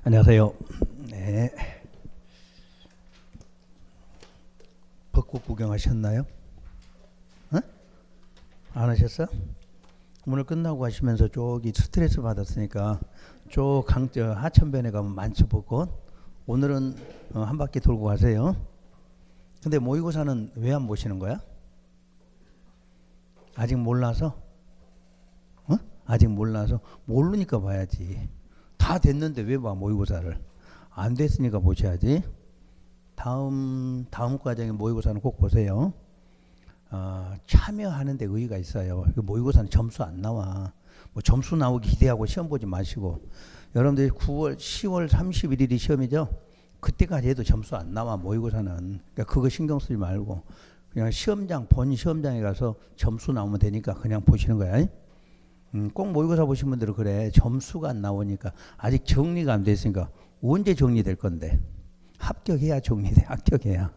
안녕하세요. 네. 벚꽃 구경하셨나요? 어? 안 하셨어? 오늘 끝나고 가시면서 저기 스트레스 받았으니까 하천변에 가면 많죠, 벚꽃. 오늘은 한 바퀴 돌고 가세요. 근데 모의고사는 왜 안 보시는 거야? 아직 몰라서? 아직 몰라서? 모르니까 봐야지. 다 됐는데 왜 봐, 모의고사를? 안 됐으니까 보셔야지. 다음 과정에 모의고사는 꼭 보세요. 참여하는 데 의의가 있어요. 모의고사는 점수 안 나와. 뭐 점수 나오기 기대하고 시험 보지 마시고. 여러분들이 10월 31일이 시험이죠? 그때까지 해도 점수 안 나와, 모의고사는. 그러니까 그거 신경 쓰지 말고 그냥 본 시험장에 가서 점수 나오면 되니까 그냥 보시는 거야. 꼭 모의고사 보신 분들은 그래. 점수가 안 나오니까 아직 정리가 안 됐으니까 언제 정리될 건데? 합격해야 정리돼. 합격해야.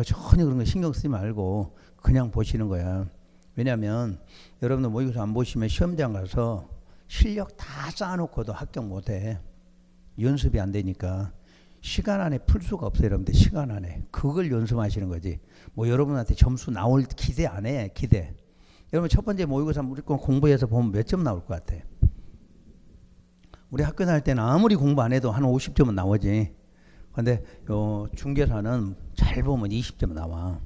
전혀 그런 거 신경 쓰지 말고 그냥 보시는 거야. 왜냐하면 여러분들 모의고사 안 보시면 시험장 가서 실력 다 쌓아놓고도 합격 못해. 연습이 안 되니까. 시간 안에 풀 수가 없어요, 여러분들. 시간 안에. 그걸 연습하시는 거지. 뭐 여러분한테 점수 나올 기대 안 해. 기대. 여러분 첫 번째 모의고사 무조건 공부해서 보면 몇 점 나올 것 같아? 우리 학교 다닐 때는 아무리 공부 안 해도 한 50점은 나오지. 근데 중개사는 잘 보면 20점 나와.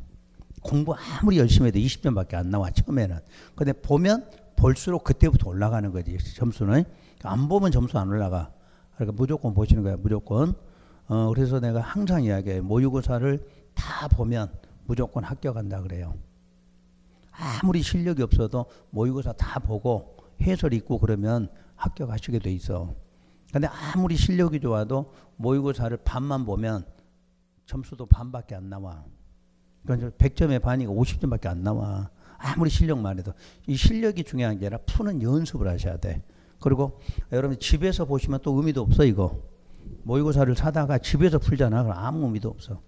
공부 아무리 열심히 해도 20점밖에 안 나와, 처음에는. 근데 보면 볼수록 그때부터 올라가는 거지, 점수는. 안 보면 점수 안 올라가. 그러니까 무조건 보시는 거야, 무조건. 그래서 내가 항상 이야기해. 모의고사를 다 보면 무조건 합격한다 그래요. 아무리 실력이 없어도 모의고사 다 보고 해설 있고 그러면 합격하시게 돼 있어. 근데 아무리 실력이 좋아도 모의고사를 반만 보면 점수도 반밖에 안 나와. 그러니까 100점의 반이가 50점밖에 안 나와. 아무리 실력만 해도. 이 실력이 중요한 게 아니라 푸는 연습을 하셔야 돼. 그리고 여러분 집에서 보시면 또 의미도 없어, 이거. 모의고사를 사다가 집에서 풀잖아. 그럼 아무 의미도 없어.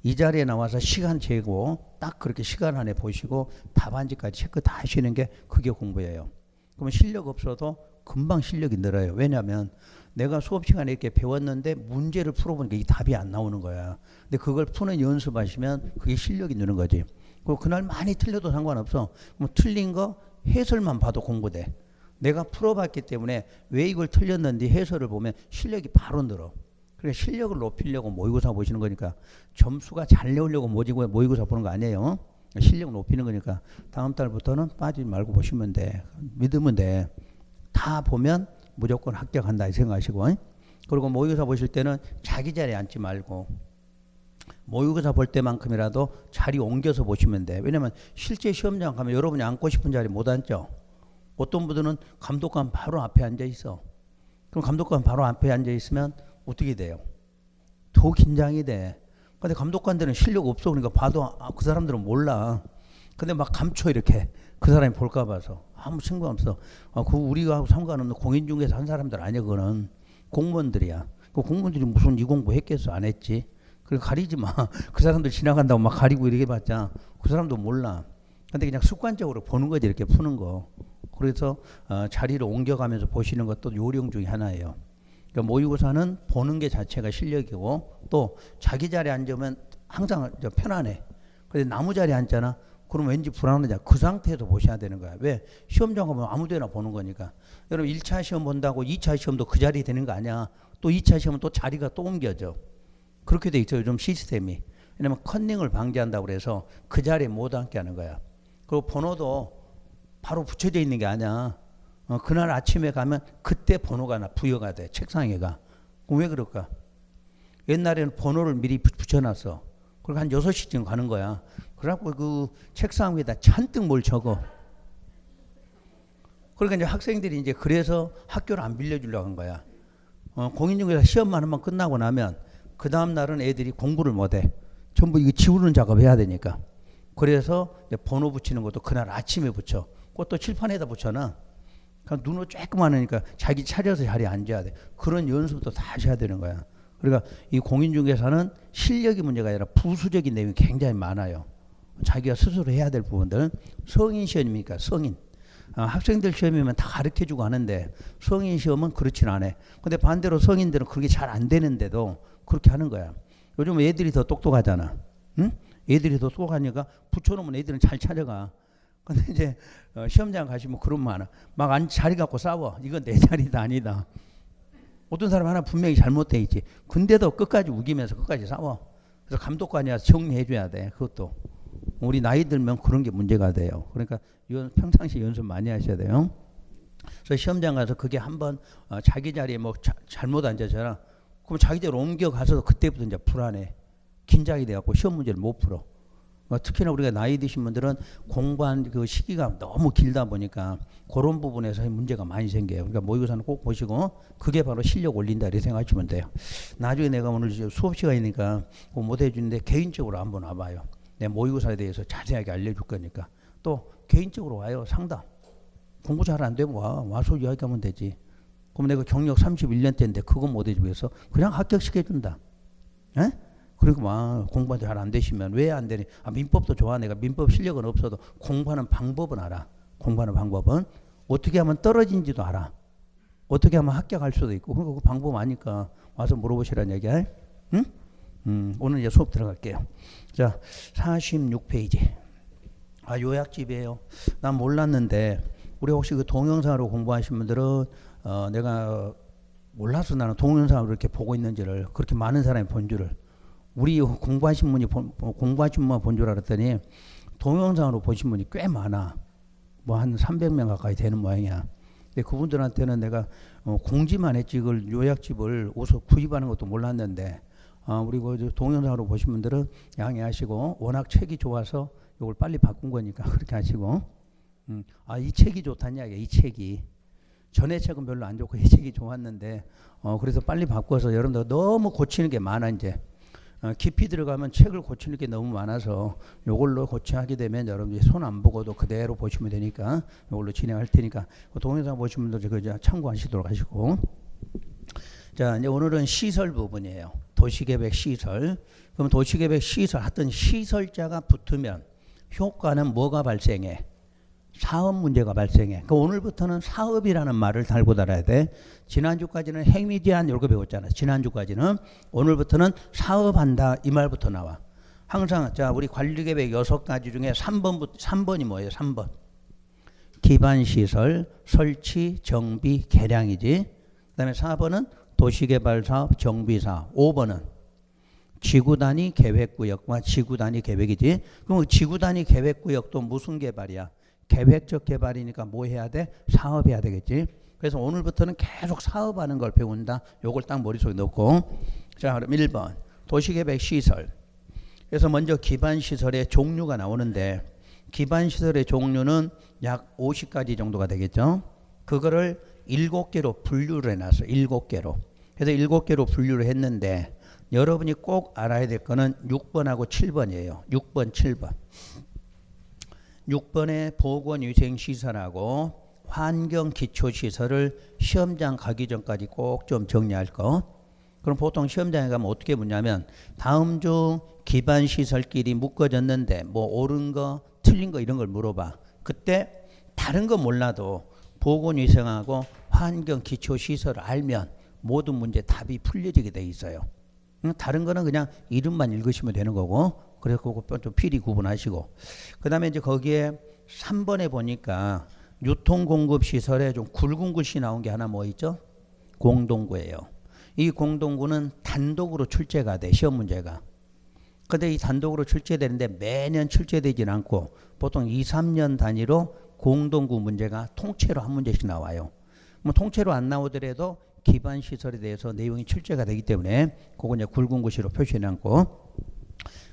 이 자리에 나와서 시간 재고 딱 그렇게 시간 안에 보시고 답안지까지 체크 다 하시는 게 그게 공부예요. 그러면 실력 없어도 금방 실력이 늘어요. 왜냐하면 내가 수업 시간에 이렇게 배웠는데 문제를 풀어보니까 이 답이 안 나오는 거야. 근데 그걸 푸는 연습하시면 그게 실력이 느는 거지. 그리고 그날 많이 틀려도 상관없어. 뭐 틀린 거 해설만 봐도 공부돼. 내가 풀어봤기 때문에 왜 이걸 틀렸는지 해설을 보면 실력이 바로 늘어. 그러니까 실력을 높이려고 모의고사 보시는 거니까 점수가 잘 나오려고 모의고사 보는 거 아니에요. 실력 높이는 거니까 다음 달부터는 빠지지 말고 보시면 돼. 믿으면 돼. 다 보면 무조건 합격한다 이 생각하시고. 그리고 모의고사 보실 때는 자기 자리에 앉지 말고 모의고사 볼 때만큼이라도 자리 옮겨서 보시면 돼. 왜냐면 실제 시험장 가면 여러분이 앉고 싶은 자리 못 앉죠. 어떤 분들은 감독관 바로 앞에 앉아 있어. 그럼 감독관 바로 앞에 앉아 있으면 어떻게 돼요? 더 긴장이 돼. 근데 감독관들은 실력 없어. 그러니까 봐도 그 사람들은 몰라. 근데 막 감춰 이렇게. 그 사람이 볼까 봐서. 아무 상관없어. 그 우리가 상관없는 공인중개사 한 사람들 아니야. 그거는 공무원들이야. 그 공무원들이 무슨 이 공부 했겠어? 안 했지. 그래 가리지 마. 그 사람들 지나간다고 막 가리고 이렇게 봤자 그 사람도 몰라. 근데 그냥 습관적으로 보는 거지, 이렇게 푸는 거. 그래서 자리를 옮겨가면서 보시는 것도 요령 중에 하나예요. 그러니까 모의고사는 보는 게 자체가 실력이고 또 자기 자리에 앉으면 항상 편안해. 근데 나무 자리에 앉잖아. 그럼 왠지 불안하잖아. 그 상태에서 보셔야 되는 거야. 왜? 시험장 가면 아무 데나 보는 거니까. 여러분 1차 시험 본다고 2차 시험도 그 자리에 되는 거 아니야. 또 2차 시험은 또 자리가 또 옮겨져. 그렇게 돼 있어요, 요즘 시스템이. 왜냐면 컨닝을 방지한다고 그래서 그 자리에 못 앉게 하는 거야. 그리고 번호도 바로 붙여져 있는 게 아니야. 그날 아침에 가면 그때 번호가 부여가 돼, 책상에가. 그럼 왜 그럴까? 옛날에는 번호를 미리 붙여놨어. 그리고 한 6시쯤 가는 거야. 그래갖고 그 책상 위에다 잔뜩 뭘 적어. 그러니까 이제 학생들이 이제 그래서 학교를 안 빌려주려고 한 거야. 공인중개사 시험만 한번 끝나고 나면 그 다음 날은 애들이 공부를 못해. 전부 이거 지우는 작업 해야 되니까. 그래서 번호 붙이는 것도 그날 아침에 붙여. 그것도 칠판에다 붙여놔. 그러니까 눈으로 조금만 하니까 자기 차려서 자리에 앉아야 돼. 그런 연습도 다 하셔야 되는 거야. 그러니까 이 공인중개사는 실력이 문제가 아니라 부수적인 내용이 굉장히 많아요. 자기가 스스로 해야 될 부분들은 성인 시험이니까 성인. 학생들 시험이면 다 가르쳐주고 하는데 성인 시험은 그렇진 않아. 근데 반대로 성인들은 그게 잘 안 되는데도 그렇게 하는 거야. 요즘 애들이 더 똑똑하잖아. 응? 애들이 더 똑똑하니까 붙여놓으면 애들은 잘 찾아가. 근데 이제 시험장 가시면 그런 거 많아. 막 자리 갖고 싸워. 이건 내 자리다 아니다. 어떤 사람 하나 분명히 잘못돼 있지. 근데도 끝까지 우기면서 끝까지 싸워. 그래서 감독관이 와서 정리해줘야 돼. 그것도. 우리 나이 들면 그런 게 문제가 돼요. 그러니까 평상시 연습 많이 하셔야 돼요. 그래서 시험장 가서 그게 한번 자기 자리에 뭐 잘못 앉았잖아. 그럼 자기 자리로 옮겨가서 그때부터 이제 불안해. 긴장이 돼갖고 시험 문제를 못 풀어. 특히나 우리가 나이 드신 분들은 공부한 그 시기가 너무 길다 보니까 그런 부분에서 문제가 많이 생겨요. 그러니까 모의고사는 꼭 보시고 그게 바로 실력 올린다 이렇게 생각하시면 돼요. 나중에 내가 오늘 수업 시간이니까 못 해주는데 개인적으로 한번 와봐요. 내 모의고사에 대해서 자세하게 알려줄 거니까. 또 개인적으로 와요. 상담. 공부 잘 안 되고 와서 이야기하면 되지. 그럼 내가 경력 31년째인데 그거 못 해주겠어? 그냥 합격시켜준다. 에? 그리고 막 공부 잘 안 되시면 왜 안 되니? 민법도 좋아. 내가 민법 실력은 없어도 공부하는 방법은 알아. 공부하는 방법은 어떻게 하면 떨어진지도 알아. 어떻게 하면 합격할 수도 있고 그 방법 아니까 와서 물어보시라는 얘기야. 응? 오늘 이제 수업 들어갈게요. 자, 46페이지. 요약집이에요. 난 몰랐는데 우리 혹시 그 동영상으로 공부하신 분들은 내가 몰라서 나는 동영상으로 이렇게 보고 있는지를 그렇게 많은 사람이 본 줄을 우리 공부하신 분이 공부하신 분만 본 줄 알았더니 동영상으로 보신 분이 꽤 많아. 뭐 한 300명 가까이 되는 모양이야. 근데 그분들한테는 내가 공지만 했지 이걸 요약집을 옷을 구입하는 것도 몰랐는데 우리 그 동영상으로 보신 분들은 양해하시고 워낙 책이 좋아서 이걸 빨리 바꾼 거니까 그렇게 하시고 이 책이 좋다냐 이 책이 전에 책은 별로 안 좋고 이 책이 좋았는데 그래서 빨리 바꿔서 여러분들 너무 고치는 게 많아 이제 깊이 들어가면 책을 고치는 게 너무 많아서 이걸로 고치하게 되면 여러분들이 손 안 보고도 그대로 보시면 되니까 이걸로 진행할 테니까 동영상 보신 분들 그저 참고하시도록 하시고 자 이제 오늘은 시설 부분이에요. 도시계획 시설. 그럼 도시계획 시설 하여튼 시설자가 붙으면 효과는 뭐가 발생해? 사업 문제가 발생해. 그러니까 오늘부터는 사업이라는 말을 달고 달아야 돼. 지난주까지는 행위 제한 이렇게 배웠잖아. 지난주까지는 오늘부터는 사업한다 이 말부터 나와. 항상 자 우리 관리계획 6가지 중에 3번이 뭐예요? 3번. 기반시설, 설치, 정비, 개량이지. 그 다음에 4번은 도시개발사업, 정비사업. 5번은 지구단위 계획구역과 지구단위 계획이지. 그럼 지구단위 계획구역도 무슨 개발이야? 계획적 개발이니까 뭐 해야 돼? 사업해야 되겠지. 그래서 오늘부터는 계속 사업하는 걸 배운다. 요걸 딱 머릿속에 넣고 자 그럼 1번 도시계획 시설. 그래서 먼저 기반시설의 종류가 나오는데 기반시설의 종류는 약 50가지 정도가 되겠죠. 그거를 7개로 분류를 해놨어. 7개로. 그래서 7개로 분류를 했는데 여러분이 꼭 알아야 될 거는 6번하고 7번이에요. 6번, 7번. 6번의 보건위생시설하고 환경기초시설을 시험장 가기 전까지 꼭 좀 정리할 거. 그럼 보통 시험장에 가면 어떻게 묻냐면 다음 중 기반시설끼리 묶어졌는데 뭐 옳은 거 틀린 거 이런 걸 물어봐. 그때 다른 거 몰라도 보건위생하고 환경기초시설을 알면 모든 문제 답이 풀려지게 돼 있어요. 다른 거는 그냥 이름만 읽으시면 되는 거고 그래서 그거 좀 필히 구분하시고 그 다음에 이제 거기에 3번에 보니까 유통공급시설에 좀 굵은 글씨 나온 게 하나 뭐 있죠? 공동구예요. 이 공동구는 단독으로 출제가 돼 시험 문제가. 근데 이 단독으로 출제되는데 매년 출제되진 않고 보통 2, 3년 단위로 공동구 문제가 통째로 한 문제씩 나와요. 뭐 통째로 안 나오더라도 기반시설에 대해서 내용이 출제가 되기 때문에 그거 이제 굵은 글씨로 표시해 놨고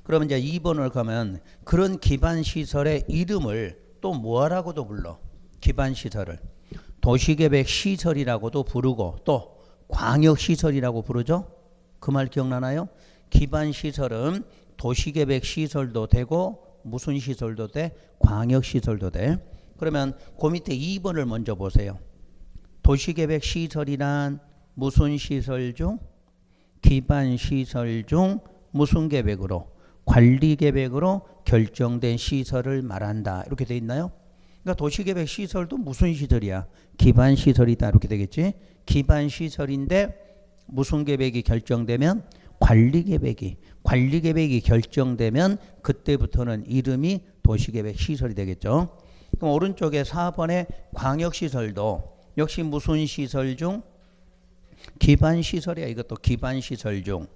그러면 이제 2번을 가면 그런 기반시설의 이름을 또 뭐라고도 불러. 기반시설을 도시계획시설이라고도 부르고 또 광역시설이라고 부르죠. 그 말 기억나나요? 기반시설은 도시계획시설도 되고 무슨 시설도 돼? 광역시설도 돼. 그러면 그 밑에 2번을 먼저 보세요. 도시계획시설이란 무슨 시설 중? 기반시설 중 무슨 계획으로? 관리계획으로 결정된 시설을 말한다. 이렇게 돼 있나요? 그러니까 도시계획 시설도 무슨 시설이야? 기반 시설이다 이렇게 되겠지. 기반 시설인데 무슨 계획이 결정되면 관리 계획이 결정되면 그때부터는 이름이 도시계획 시설이 되겠죠. 그럼 오른쪽에 4번의 광역시설도 역시 무슨 시설 중? 기반 시설이야. 이것도 기반 시설 중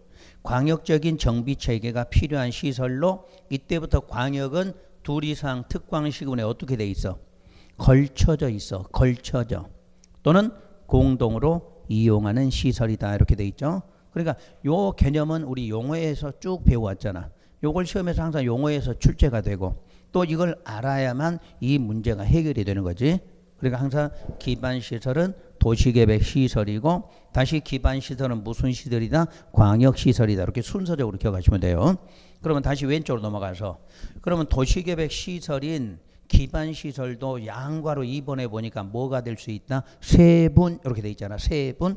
광역적인 정비 체계가 필요한 시설로 이때부터 광역은 둘 이상 특광시군에 어떻게 돼 있어? 걸쳐져 있어. 걸쳐져. 또는 공동으로 이용하는 시설이다 이렇게 돼 있죠. 그러니까 요 개념은 우리 용어에서 쭉 배워왔잖아. 요걸 시험에서 항상 용어에서 출제가 되고 또 이걸 알아야만 이 문제가 해결이 되는 거지. 그러니까 항상 기반 시설은 도시계획 시설이고 다시 기반 시설은 무슨 시설이다? 광역 시설이다. 이렇게 순서적으로 기억하시면 돼요. 그러면 다시 왼쪽으로 넘어가서 그러면 도시계획 시설인 기반 시설도 양과로 2번에 보니까 뭐가 될 수 있다? 세분 이렇게 돼 있잖아. 세분.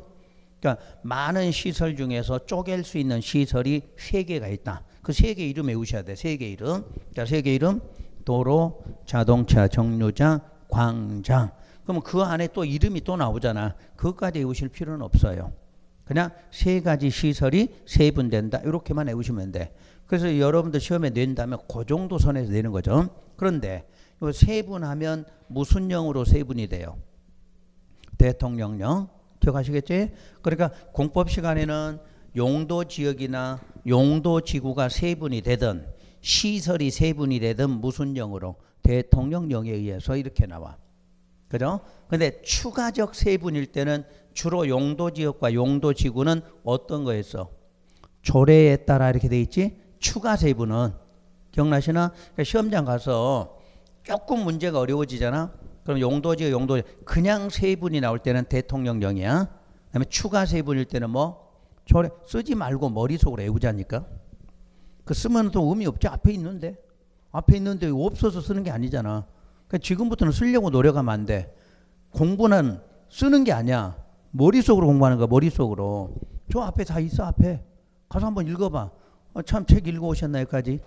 그러니까 많은 시설 중에서 쪼갤 수 있는 시설이 3개가 있다. 그 3개 이름 외우셔야 돼. 3개 이름. 자, 3개 이름. 도로, 자동차, 정류장, 광장. 그러면 그 안에 또 이름이 또 나오잖아. 그것까지 외우실 필요는 없어요. 그냥 3가지 시설이 세분된다. 이렇게만 외우시면 돼. 그래서 여러분들 시험에 낸다면 그 정도 선에서 내는 거죠. 그런데 이 세분하면 무슨 영으로 세분이 돼요? 대통령령. 기억하시겠지? 그러니까 공법 시간에는 용도 지역이나 용도 지구가 세분이 되든 시설이 세분이 되든 무슨 영으로? 대통령령에 의해서 이렇게 나와. 그죠? 근데 추가적 세분일 때는 주로 용도 지역과 용도 지구는 어떤 거였어? 조례에 따라 이렇게 돼 있지? 추가 세분은 기억나시나? 그러니까 시험장 가서 조금 문제가 어려워지잖아. 그럼 용도지역, 용도지역 그냥 세분이 나올 때는 대통령령이야. 그다음에 추가 세분일 때는 뭐 조례 쓰지 말고 머릿속으로 외우자니까. 그 쓰면 또 의미 없지. 앞에 있는데 없어서 쓰는 게 아니잖아. 그러니까 지금부터는 쓰려고 노력하면 안 돼. 공부는 쓰는 게 아니야. 머릿속으로 공부하는 거야. 머릿속으로. 저 앞에 다 있어. 앞에 가서 한번 읽어봐. 참 책 읽어오셨나 여기까지?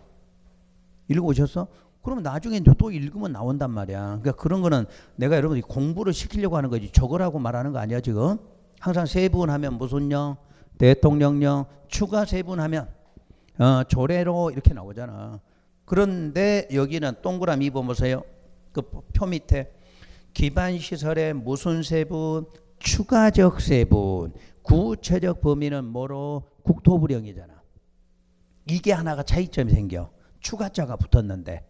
읽어오셨어? 그러면 나중에 또 읽으면 나온단 말이야. 그러니까 그런 거는 내가 여러분이 공부를 시키려고 하는 거지 적으라고 말하는 거 아니야 지금. 항상 세분하면 무슨 령? 대통령령. 추가 세분하면 조례로 이렇게 나오잖아. 그런데 여기는 동그라미 보세요. 그 표 밑에 기반시설의 무슨 세분? 추가적 세분. 구체적 범위는 뭐로? 국토부령이잖아. 이게 하나가 차이점이 생겨. 추가자가 붙었는데.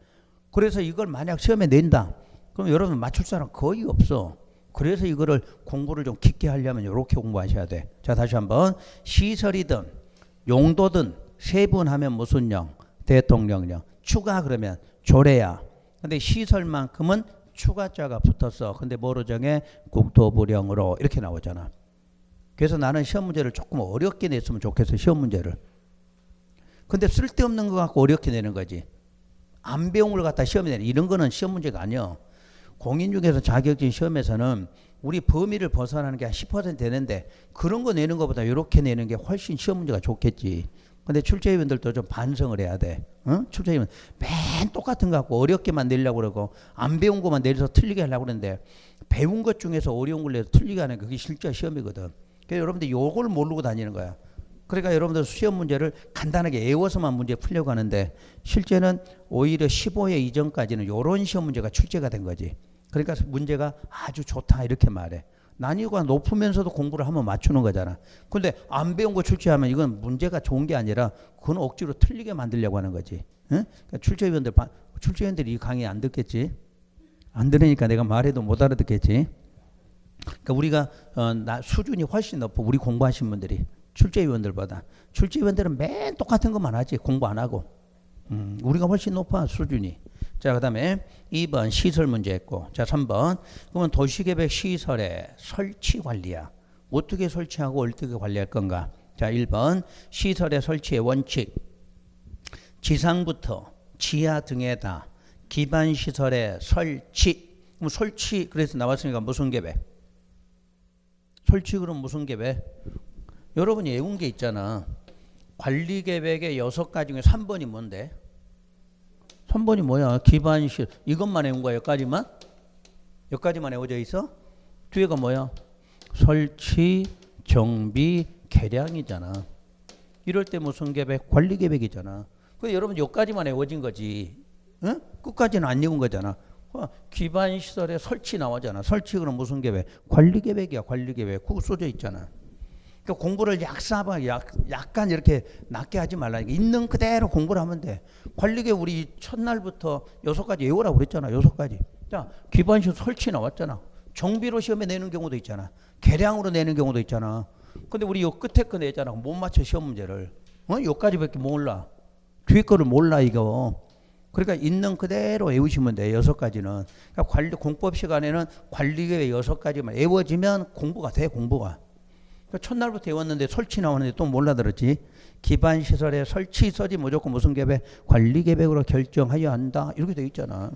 그래서 이걸 만약 시험에 낸다. 그럼 여러분 맞출 사람 거의 없어. 그래서 이거를 공부를 좀 깊게 하려면 이렇게 공부하셔야 돼. 자, 다시 한번. 시설이든 용도든 세분하면 무슨 령? 대통령령. 추가 그러면 조례야. 근데 시설만큼은 추가자가 붙었어. 근데 뭐로 정해? 국토부령으로 이렇게 나오잖아. 그래서 나는 시험 문제를 조금 어렵게 냈으면 좋겠어. 시험 문제를. 근데 쓸데없는 거 갖고 어렵게 내는 거지. 안 배운 걸 갖다 시험에 내는 이런 거는 시험 문제가 아니야. 공인중개사 자격증 시험에서는 우리 범위를 벗어나는 게 한 10% 되는데 그런 거 내는 것보다 이렇게 내는 게 훨씬 시험 문제가 좋겠지. 근데 출제위원들도 좀 반성을 해야 돼. 응? 출제위원 맨 똑같은 거 갖고 어렵게만 내려고 그러고 안 배운 것만 내려서 틀리게 하려고 그러는데 배운 것 중에서 어려운 걸 내서 틀리게 하는 그게 실제 시험이거든. 그래서 여러분들 요걸 모르고 다니는 거야. 그러니까 여러분들 시험 문제를 간단하게 외워서만 문제 풀려고 하는데 실제는 오히려 15회 이전까지는 이런 시험 문제가 출제가 된 거지. 그러니까 문제가 아주 좋다 이렇게 말해. 난이도가 높으면서도 공부를 한번 맞추는 거잖아. 근데 안 배운 거 출제하면 이건 문제가 좋은 게 아니라 그건 억지로 틀리게 만들려고 하는 거지. 응? 그러니까 출제위원들이 이 강의 안 듣겠지. 안 들으니까 내가 말해도 못 알아듣겠지. 그러니까 우리가 수준이 훨씬 높고 우리 공부하신 분들이 출제위원들보다. 출제위원들은 맨 똑같은 것만 하지 공부 안 하고. 우리가 훨씬 높아 수준이. 자, 그 다음에 2번 시설 문제 했고, 자 3번 그러면 도시계획 시설의 설치 관리야. 어떻게 설치하고 어떻게 관리할 건가. 자 1번 시설의 설치의 원칙. 지상부터 지하 등에다 기반시설의 설치. 그럼 설치 그래서 나왔으니까 무슨 계획? 설치 그럼 무슨 계획? 여러분이 외운 게 있잖아. 관리계획의 6가지 중에 3번이 뭔데? 3번이 뭐야? 기반시설. 이것만 외운 거야 여기까지만? 여기까지만 외워져 있어? 뒤에가 뭐야? 설치, 정비, 개량이잖아. 이럴 때 무슨 계획? 관리 계획이잖아. 그래서 여러분 여기까지만 외워진 거지. 응? 끝까지는 안 외운 거잖아. 기반 시설에 설치 나오잖아. 설치 그럼 무슨 계획? 관리 계획이야. 관리 계획. 그거 써져 있잖아. 그러니까 공부를 약간 이렇게 낮게 하지 말라니까. 있는 그대로 공부를 하면 돼. 관리 계획 우리 첫날부터 6가지 외우라고 그랬잖아. 6가지. 자, 기반 시설 설치 나왔잖아. 정비로 시험에 내는 경우도 있잖아. 계량으로 내는 경우도 있잖아. 근데 우리 요 끝에 거 내잖아. 못 맞춰 시험 문제를. 요까지밖에 몰라. 뒤에 거를 몰라 이거. 그러니까 있는 그대로 외우시면 돼. 6가지는. 그러니까 공법 시간에는 관리계획 6가지만 외워지면 공부가 돼. 공부가. 그러니까 첫날부터 외웠는데 설치 나오는데 또 몰라 들었지. 기반 시설에 설치 써지 무조건 무슨 계획? 관리계획으로 결정하여야 한다. 이렇게 돼 있잖아.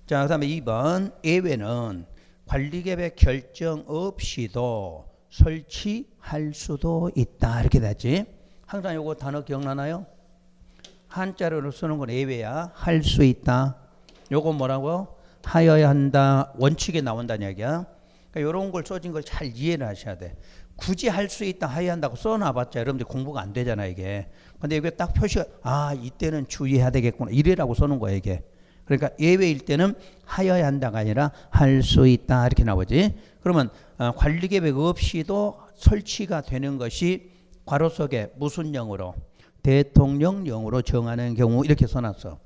자, 그 다음에 2번 예외는 관리계획 결정 없이도 설치할 수도 있다. 이렇게 됐지. 항상 요거 단어 기억나나요? 한자로 쓰는 건 예외야. 할 수 있다. 요거 뭐라고? 하여야 한다. 원칙에 나온다는 얘기야. 그러니까 이런 걸 써진 걸 잘 이해를 하셔야 돼. 굳이 할 수 있다, 하여야 한다고 써놔봤자 여러분들 공부가 안 되잖아 이게. 근데 이게 딱 표시가 이때는 주의해야 되겠구나 이래라고 써놓은 거야 이게. 그러니까 예외일 때는 하여야 한다가 아니라 할 수 있다 이렇게 나오지. 그러면 관리계획 없이도 설치가 되는 것이 괄호 속에 무슨 영으로? 대통령령으로 정하는 경우 이렇게 써놨어.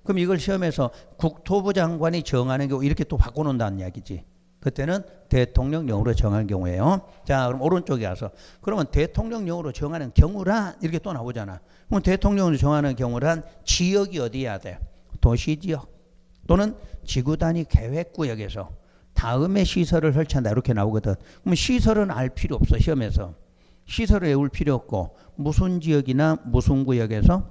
그럼 이걸 시험에서 국토부 장관이 정하는 경우 이렇게 또 바꿔놓는다는 이야기지. 그때는 대통령령으로 정하는 경우예요. 자, 그럼 오른쪽에 가서 그러면 대통령령으로 정하는 경우란 이렇게 또 나오잖아. 그럼 대통령으로 정하는 경우란 지역이 어디야 돼? 도시지역 또는 지구단위 계획구역에서 다음에 시설을 설치한다 이렇게 나오거든. 그럼 시설은 알 필요 없어 시험에서. 시설을 외울 필요 없고 무슨 지역이나 무슨 구역에서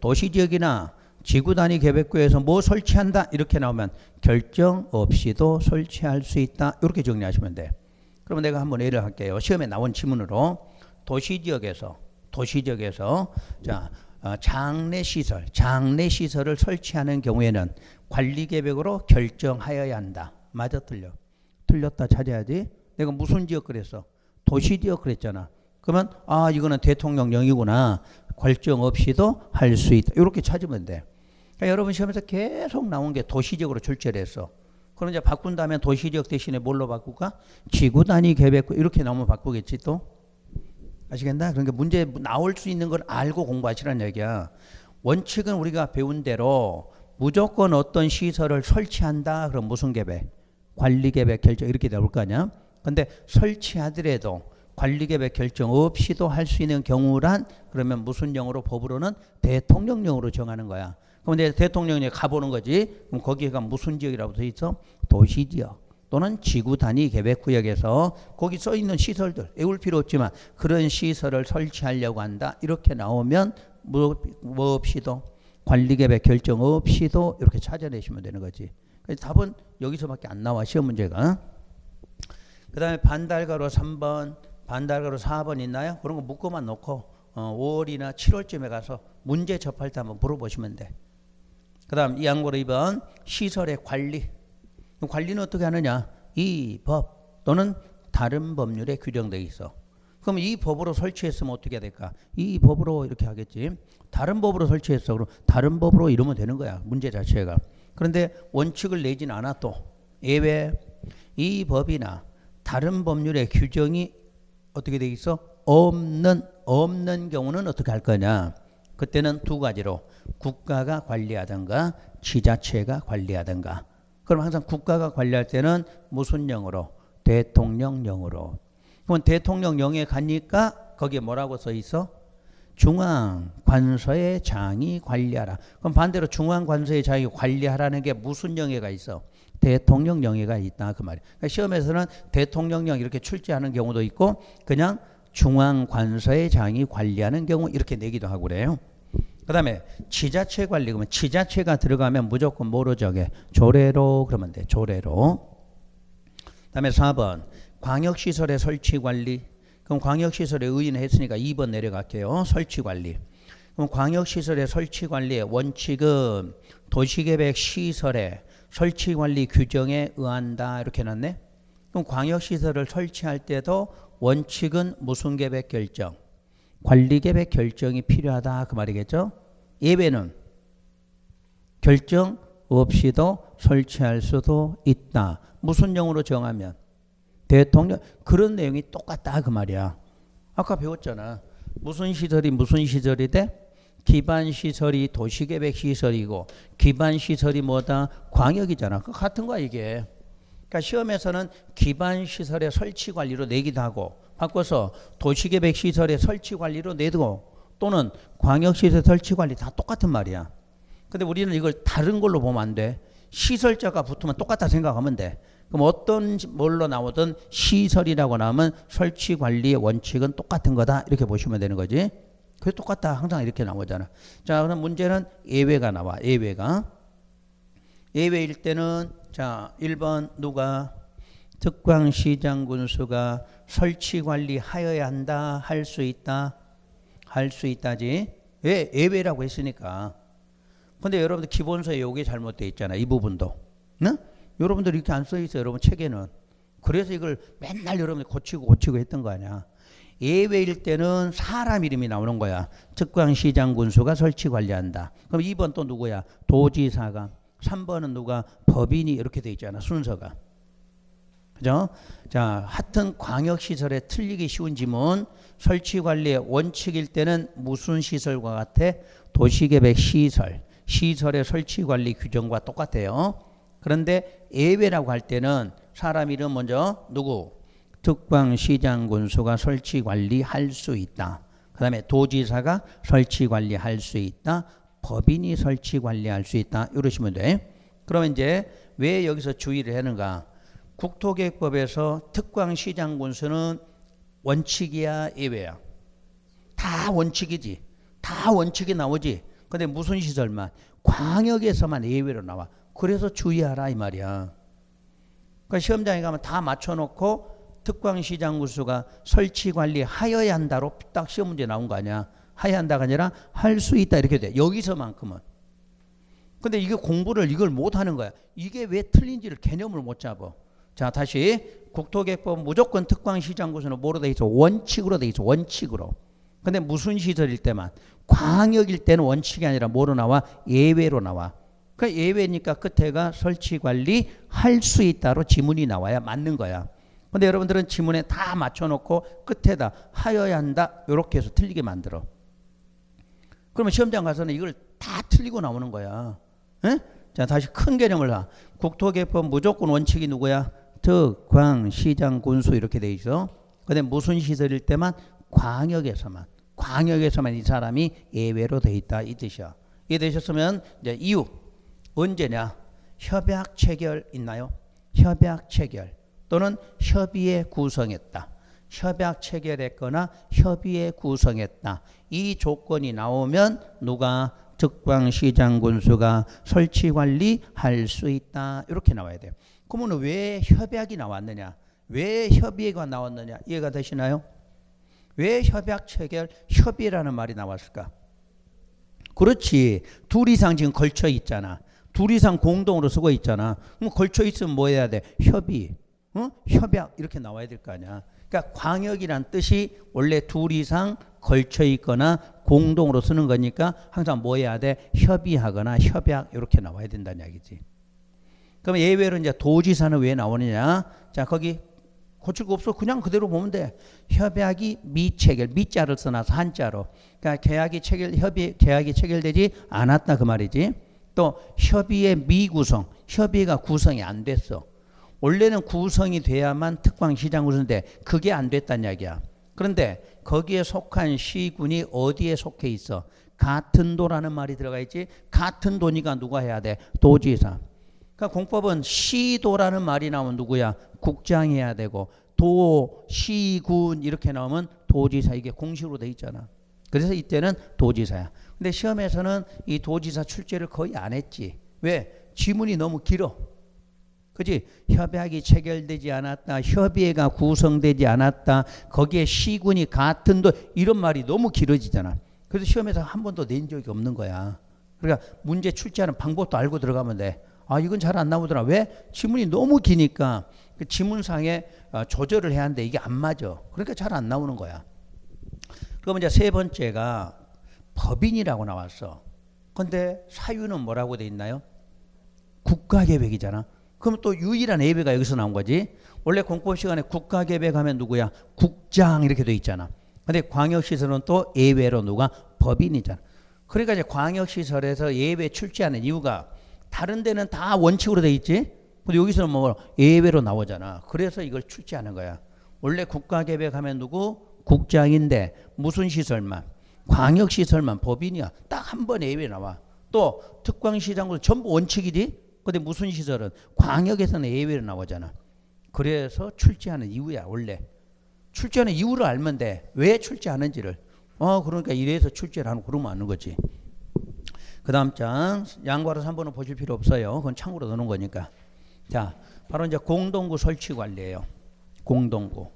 도시지역이나 지구단위 계획구에서 뭐 설치한다 이렇게 나오면 결정 없이도 설치할 수 있다 이렇게 정리하시면 돼. 그러면 내가 한번 예를 할게요. 시험에 나온 지문으로 도시지역에서 자 장내 시설을 설치하는 경우에는 관리계획으로 결정하여야 한다. 맞아 틀려? 틀렸다 찾아야지. 내가 무슨 지역 그랬어? 도시지역 그랬잖아. 그러면 이거는 대통령령이구나. 결정 없이도 할 수 있다. 이렇게 찾으면 돼. 그러니까 여러분 시험에서 계속 나온 게 도시지역으로 출제를 했어. 그럼 이제 바꾼 다음에 도시지역 대신에 뭘로 바꿀까? 지구단위 계획구 이렇게 나오면 바꾸겠지 또. 아시겠나? 그러니까 문제 나올 수 있는 걸 알고 공부하시라는 얘기야. 원칙은 우리가 배운 대로 무조건 어떤 시설을 설치한다. 그럼 무슨 계획? 관리계획 결정 이렇게 나올 거 아니야? 근데 설치하더라도 관리계획 결정 없이도 할 수 있는 경우란 그러면 무슨 영어로 법으로는 대통령령으로 정하는 거야. 그럼 이제 대통령령에 가보는 거지. 그럼 거기가 무슨 지역이라고 써 있어? 도시지역 또는 지구단위 계획구역에서 거기 써 있는 시설들 외울 필요 없지만 그런 시설을 설치하려고 한다. 이렇게 나오면 뭐 없이도 관리계획 결정 없이도 이렇게 찾아내시면 되는 거지. 답은 여기서밖에 안 나와 시험 문제가. 그 다음에 반달가로 3번, 반달가로 4번 있나요? 그런 거 묶어만 놓고 5월이나 7월쯤에 가서 문제 접할 때 한번 물어보시면 돼. 그 다음 이 양보로 2번 시설의 관리. 관리는 어떻게 하느냐? 이 법 또는 다른 법률에 규정되어 있어. 그럼 이 법으로 설치했으면 어떻게 해야 될까? 이 법으로 이렇게 하겠지. 다른 법으로 설치했어. 그럼 다른 법으로 이러면 되는 거야. 문제 자체가. 그런데 원칙을 내진 않아도 예외 이 법이나 다른 법률의 규정이 어떻게 돼 있어? 없는 경우는 어떻게 할 거냐? 그때는 두 가지로 국가가 관리하든가 지자체가 관리하든가. 그럼 항상 국가가 관리할 때는 무슨 영으로? 대통령령으로. 그럼 대통령령에 가니까 거기에 뭐라고 써 있어? 중앙관서의 장이 관리하라. 그럼 반대로 중앙관서의 장이 관리하라는 게 무슨 영예가 있어? 대통령령예가 있다 그 말이야. 그러니까 시험에서는 대통령령 이렇게 출제하는 경우도 있고 그냥 중앙관서의 장이 관리하는 경우 이렇게 내기도 하고 그래요. 그 다음에 지자체 관리 그러면 지자체가 들어가면 무조건 뭐로 정해? 조례로 그러면 돼. 조례로. 그 다음에 4번 광역시설의 설치관리. 그럼 광역시설에 의인했으니까 2번 내려갈게요. 설치관리. 그럼 광역시설의 설치관리의 원칙은 도시계획 시설의 설치관리 규정에 의한다 이렇게 해놨네. 그럼 광역시설을 설치할 때도 원칙은 무슨 계획 결정? 관리계획 결정이 필요하다 그 말이겠죠. 예외는 결정 없이도 설치할 수도 있다. 무슨 용어로 정하면? 대통령. 그런 내용이 똑같다 그 말이야. 아까 배웠잖아. 무슨 시설이 돼? 기반시설이 도시계획시설이고 기반시설이 뭐다? 광역이잖아. 그 같은 거야 이게. 그러니까 시험에서는 기반시설의 설치관리로 내기도 하고 바꿔서 도시계획시설의 설치관리로 내고 또는 광역시설 설치관리 다 똑같은 말이야. 근데 우리는 이걸 다른 걸로 보면 안 돼. 시설자가 붙으면 똑같다 생각하면 돼. 그럼 어떤 뭘로 나오든 시설이라고 나오면 설치관리의 원칙은 똑같은 거다 이렇게 보시면 되는 거지. 그게 똑같다 항상 이렇게 나오잖아. 자, 그럼 문제는 예외가 나와. 예외일 때는 자 1번 누가 특광시장 군수가 설치관리 하여야 한다 할 수 있다 할 수 있다지. 왜? 예외라고 했으니까. 근데 여러분들 기본서에 이게 잘못되어 있잖아. 이 부분도. 응? 여러분들 이렇게 안 써 있어요. 여러분 책에는. 그래서 이걸 맨날 여러분들 고치고 했던 거 아니야. 예외일 때는 사람 이름이 나오는 거야. 특광시장 군수가 설치 관리한다. 그럼 2번 또 누구야? 도지사가. 3번은 누가? 법인이 이렇게 돼 있잖아. 순서가. 그죠? 자, 하여튼 광역시설에 틀리기 쉬운 지문. 설치관리의 원칙일 때는 무슨 시설과 같아? 도시계획 시설. 시설의 설치관리 규정과 똑같아요. 그런데 예외라고 할 때는 사람 이름 먼저 누구? 특광시장 군수가 설치관리할 수 있다. 그 다음에 도지사가 설치관리할 수 있다. 법인이 설치관리할 수 있다. 이러시면 돼. 그러면 이제 왜 여기서 주의를 하는가? 국토계획법에서 특광시장 군수는 원칙이야 예외야? 다 원칙이지. 다 원칙이 나오지. 근데 무슨 시설만? 광역에서만 예외로 나와. 그래서 주의하라 이 말이야. 그러니까 시험장에 가면 다 맞춰놓고 특광시장 군수가 설치관리 하여야 한다로 딱 시험 문제 나온 거 아니야. 하여야 한다가 아니라 할 수 있다 이렇게 돼. 여기서만큼은. 근데 이게 공부를 이걸 못하는 거야. 이게 왜 틀린지를 개념을 못 잡아. 자 다시 국토계획법 무조건 특광시장 군수는 뭐로 돼 있어? 원칙으로 돼 있어. 원칙으로. 근데 무슨 시설일 때만? 광역일 때는 원칙이 아니라 뭐로 나와? 예외로 나와. 그러니까 예외니까 끝에가 설치관리 할 수 있다로 지문이 나와야 맞는 거야. 근데 여러분들은 지문에 다 맞춰놓고 끝에다 하여야 한다 이렇게 해서 틀리게 만들어. 그러면 시험장 가서는 이걸 다 틀리고 나오는 거야. 에? 자 다시 큰 개념을 봐. 국토계획법 무조건 원칙이 누구야? 특광시장 군수 이렇게 돼 있어. 근데 무슨 시설일 때만? 광역에서만 이 사람이 예외로 돼 있다 이 뜻이야. 이해되셨으면 이제 이유 언제냐? 협약 체결 있나요? 협약 체결 또는 협의에 구성했다. 협약 체결했거나 협의에 구성했다. 이 조건이 나오면 누가? 특광시장 군수가 설치관리할 수 있다. 이렇게 나와야 돼요. 그러면 왜 협약이 나왔느냐? 왜 협의가 나왔느냐? 이해가 되시나요? 왜 협약 체결, 협의라는 말이 나왔을까? 그렇지. 둘 이상 지금 걸쳐 있잖아. 둘 이상 공동으로 쓰고 있잖아. 그럼 걸쳐 있으면 뭐 해야 돼? 협의. 협약 이렇게 나와야 될 거 아니야. 그러니까 광역이란 뜻이 원래 둘 이상 걸쳐 있거나 공동으로 쓰는 거니까 항상 뭐 해야 돼? 협의하거나 협약 이렇게 나와야 된다는 이야기지. 그럼 예외로 이제 도지사는 왜 나오느냐? 자 거기 고칠 거 없어. 그냥 그대로 보면 돼. 협약이 미체결, 미자를 써놔서 한자로. 그러니까 계약이 체결되지 않았다 그 말이지. 또 협의의 미구성, 협의가 구성이 안 됐어. 원래는 구성이 돼야만 특광시장 군수인데 그게 안 됐다는 이야기야. 그런데 거기에 속한 시군이 어디에 속해 있어? 같은 도라는 말이 들어가 있지. 같은 도니까 누가 해야 돼? 도지사. 그러니까 공법은 시도라는 말이 나오면 누구야? 국장이 해야 되고 도, 시, 군 이렇게 나오면 도지사. 이게 공식으로 돼 있잖아. 그래서 이때는 도지사야. 근데 시험에서는 이 도지사 출제를 거의 안 했지. 왜? 지문이 너무 길어. 그지? 협약이 체결되지 않았다. 협의회가 구성되지 않았다. 거기에 시군이 같은 도 이런 말이 너무 길어지잖아. 그래서 시험에서 한 번도 낸 적이 없는 거야. 그러니까 문제 출제하는 방법도 알고 들어가면 돼. 아, 이건 잘 안 나오더라. 왜? 지문이 너무 기니까 그 지문상에 조절을 해야 하는데 이게 안 맞아. 그러니까 잘 안 나오는 거야. 그러면 이제 세 번째가 법인이라고 나왔어. 근데 사유는 뭐라고 돼 있나요? 국가계획이잖아. 그럼 또 유일한 예외가 여기서 나온 거지. 원래 공법 시간에 국가계획하면 누구야? 국장 이렇게 돼 있잖아. 근데 광역시설은 또 예외로 누가? 법인이잖아. 그러니까 이제 광역시설에서 예외 출제하는 이유가 다른 데는 다 원칙으로 돼 있지. 근데 여기서는 뭐 예외로 나오잖아. 그래서 이걸 출제하는 거야. 원래 국가계획하면 누구? 국장인데 무슨 시설만? 광역시설만 법인이야. 딱 한 번 예외 나와. 또 특광시장도 전부 원칙이지. 근데 무슨 시설은? 광역에서는 예외로 나오잖아. 그래서 출제하는 이유야. 원래 출제하는 이유를 알면 돼. 왜 출제하는지를. 그러니까 이래서 출제를 하는 그러면 아는 거지. 그 다음 장 양과로 3번은 보실 필요 없어요. 그건 창으로 넣는 거니까. 자, 바로 이제 공동구 설치 관리예요. 공동구.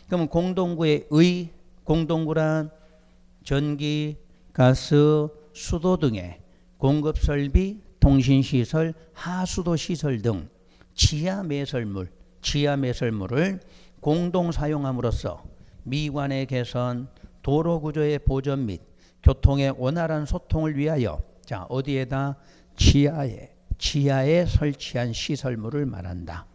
그러면 공동구의 공동구란 전기, 가스, 수도 등의 공급 설비, 통신시설, 하수도 시설 등 지하 매설물을 공동 사용함으로써 미관의 개선, 도로 구조의 보전 및 교통의 원활한 소통을 위하여 자, 어디에다? 지하에 설치한 시설물을 말한다.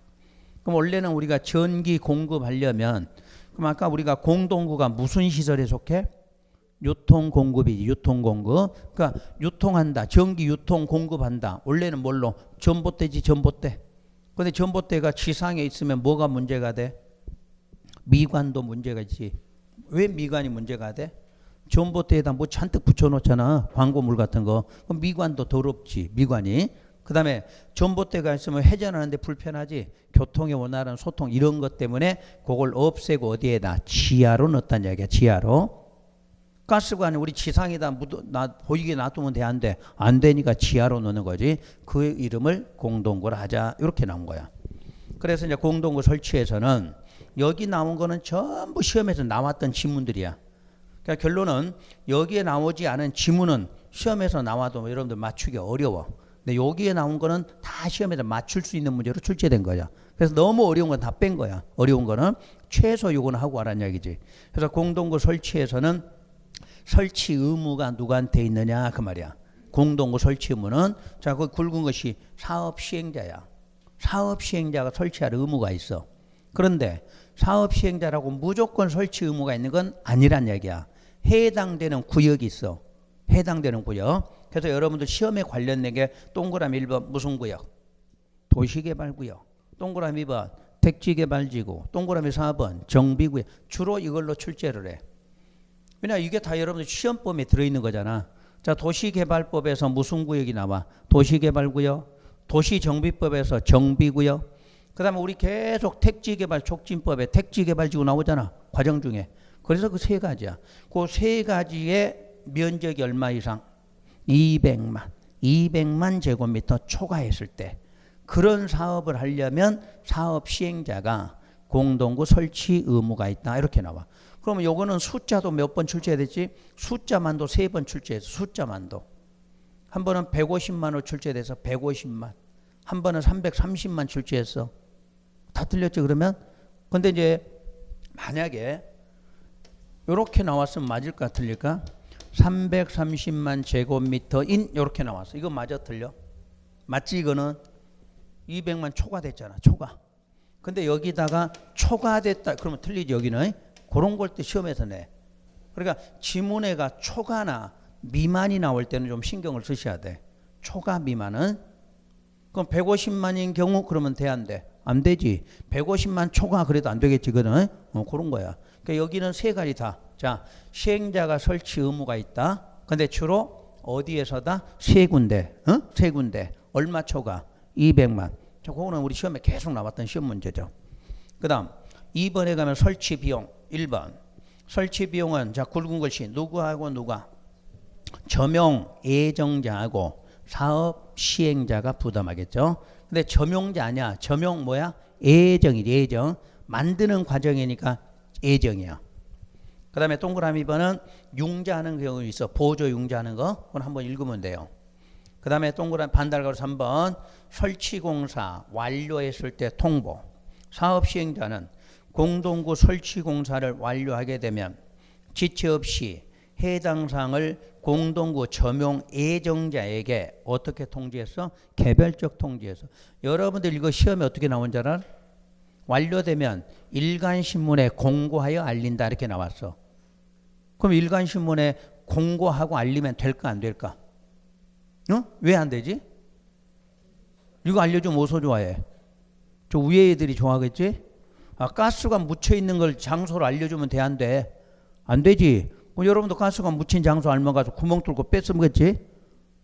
그럼 원래는 우리가 전기 공급하려면 그럼 아까 우리가 공동구가 무슨 시설에 속해? 유통공급이지. 유통공급. 그러니까 유통한다. 전기 유통 공급한다. 원래는 뭘로? 전봇대지. 전봇대. 근데 전봇대가 지상에 있으면 뭐가 문제가 돼? 미관도 문제가 있지. 왜 미관이 문제가 돼? 전봇대에다 뭐 잔뜩 붙여놓잖아. 광고물 같은 거. 그럼 미관도 더럽지. 미관이. 그 다음에 전봇대가 있으면 회전하는데 불편하지. 교통의 원활한 소통 이런 것 때문에 그걸 없애고 어디에다? 지하로 넣었다는 이야기야. 지하로. 가스관이 우리 지상에다 보이게 놔두면 돼? 안 돼? 안 되니까 지하로 넣는 거지. 그 이름을 공동구를 하자. 이렇게 나온 거야. 그래서 이제 공동구 설치에서는 여기 나온 거는 전부 시험에서 나왔던 지문들이야. 그러니까 결론은 여기에 나오지 않은 지문은 시험에서 나와도 여러분들 맞추기 어려워. 근데 여기에 나온 거는 다 시험에서 맞출 수 있는 문제로 출제된 거야. 그래서 너무 어려운 건 다 뺀 거야. 어려운 거는 최소 요거는 하고 하라는 얘기지. 그래서 공동구 설치에서는 설치 의무가 누구한테 있느냐 그 말이야. 공동구 설치 의무는 자, 그 굵은 것이 사업 시행자야. 사업 시행자가 설치할 의무가 있어. 그런데 사업 시행자라고 무조건 설치 의무가 있는 건 아니란 얘기야. 해당되는 구역이 있어. 해당되는 구역. 그래서 여러분들 시험에 관련된 게 동그라미 1번 무슨 구역? 도시개발구역. 동그라미 2번 택지개발지구. 동그라미 4번 정비구역. 주로 이걸로 출제를 해. 왜냐 이게 다 여러분들 시험범위에 들어있는 거잖아. 자, 도시개발법에서 무슨 구역이 나와? 도시개발구역. 도시정비법에서 정비구역. 그 다음에 우리 계속 택지개발 촉진법에 택지개발지구 나오잖아. 과정 중에. 그래서 그 세 가지야. 그 세 가지의 면적이 얼마 이상? 200만 제곱미터 초과했을 때 그런 사업을 하려면 사업 시행자가 공동구 설치 의무가 있다. 이렇게 나와. 그러면 요거는 숫자도 몇 번 출제됐지? 숫자만도 3번 출제해서 숫자만도. 한 번은 150만으로 출제돼서 150만. 한 번은 330만 출제했어. 다 틀렸지 그러면? 근데 이제 만약에 이렇게 나왔으면 맞을까 틀릴까? 330만 제곱미터인 이렇게 나왔어. 이거 맞아 틀려? 맞지 이거는? 200만 초과됐잖아. 초과. 근데 여기다가 초과됐다 그러면 틀리지 여기는. 그런 걸 때 시험에서 내. 그러니까 지문에가 초과나 미만이 나올 때는 좀 신경을 쓰셔야 돼. 초과 미만은. 그럼 150만인 경우 그러면 돼 안 돼? 안 되지. 150만 초과 그래도 안 되겠지 그거는. 그런 거야. 그러니까 여기는 세 가지 다. 자, 시행자가 설치 의무가 있다. 근데 주로 어디에서다? 세 군데. 세 군데. 얼마 초과? 200만. 자, 그거는 우리 시험에 계속 나왔던 시험 문제죠. 그 다음 2번에 가면 설치 비용. 1번. 설치 비용은 자, 굵은 것이 누구하고 누가? 점용 예정자하고 사업 시행자가 부담하겠죠. 근데 점용자 아니야. 점용 뭐야? 예정이지. 예정. 만드는 과정이니까 예정이야. 그 다음에 동그라미 번은 융자하는 경우 있어. 보조 융자하는 거. 그건 한번 읽으면 돼요. 그 다음에 동그라미 반달가로 3번 설치공사 완료했을 때 통보. 사업 시행자는 공동구 설치공사를 완료하게 되면 지체 없이 해당 사항을 공동구 점용 예정자에게 어떻게 통지했어? 개별적 통지했어. 여러분들 이거 시험에 어떻게 나온 줄 알아? 완료되면 일간신문에 공고하여 알린다 이렇게 나왔어. 그럼 일간신문에 공고하고 알리면 될까 안 될까? 어? 왜 안 되지? 이거 알려주면 어디서 좋아해? 저 위에 애들이 좋아하겠지? 아, 가스가 묻혀있는 걸 장소를 알려주면 돼 안 돼? 안 되지. 그럼 여러분도 가스가 묻힌 장소 알면 가서 구멍 뚫고 뺐으면겠지?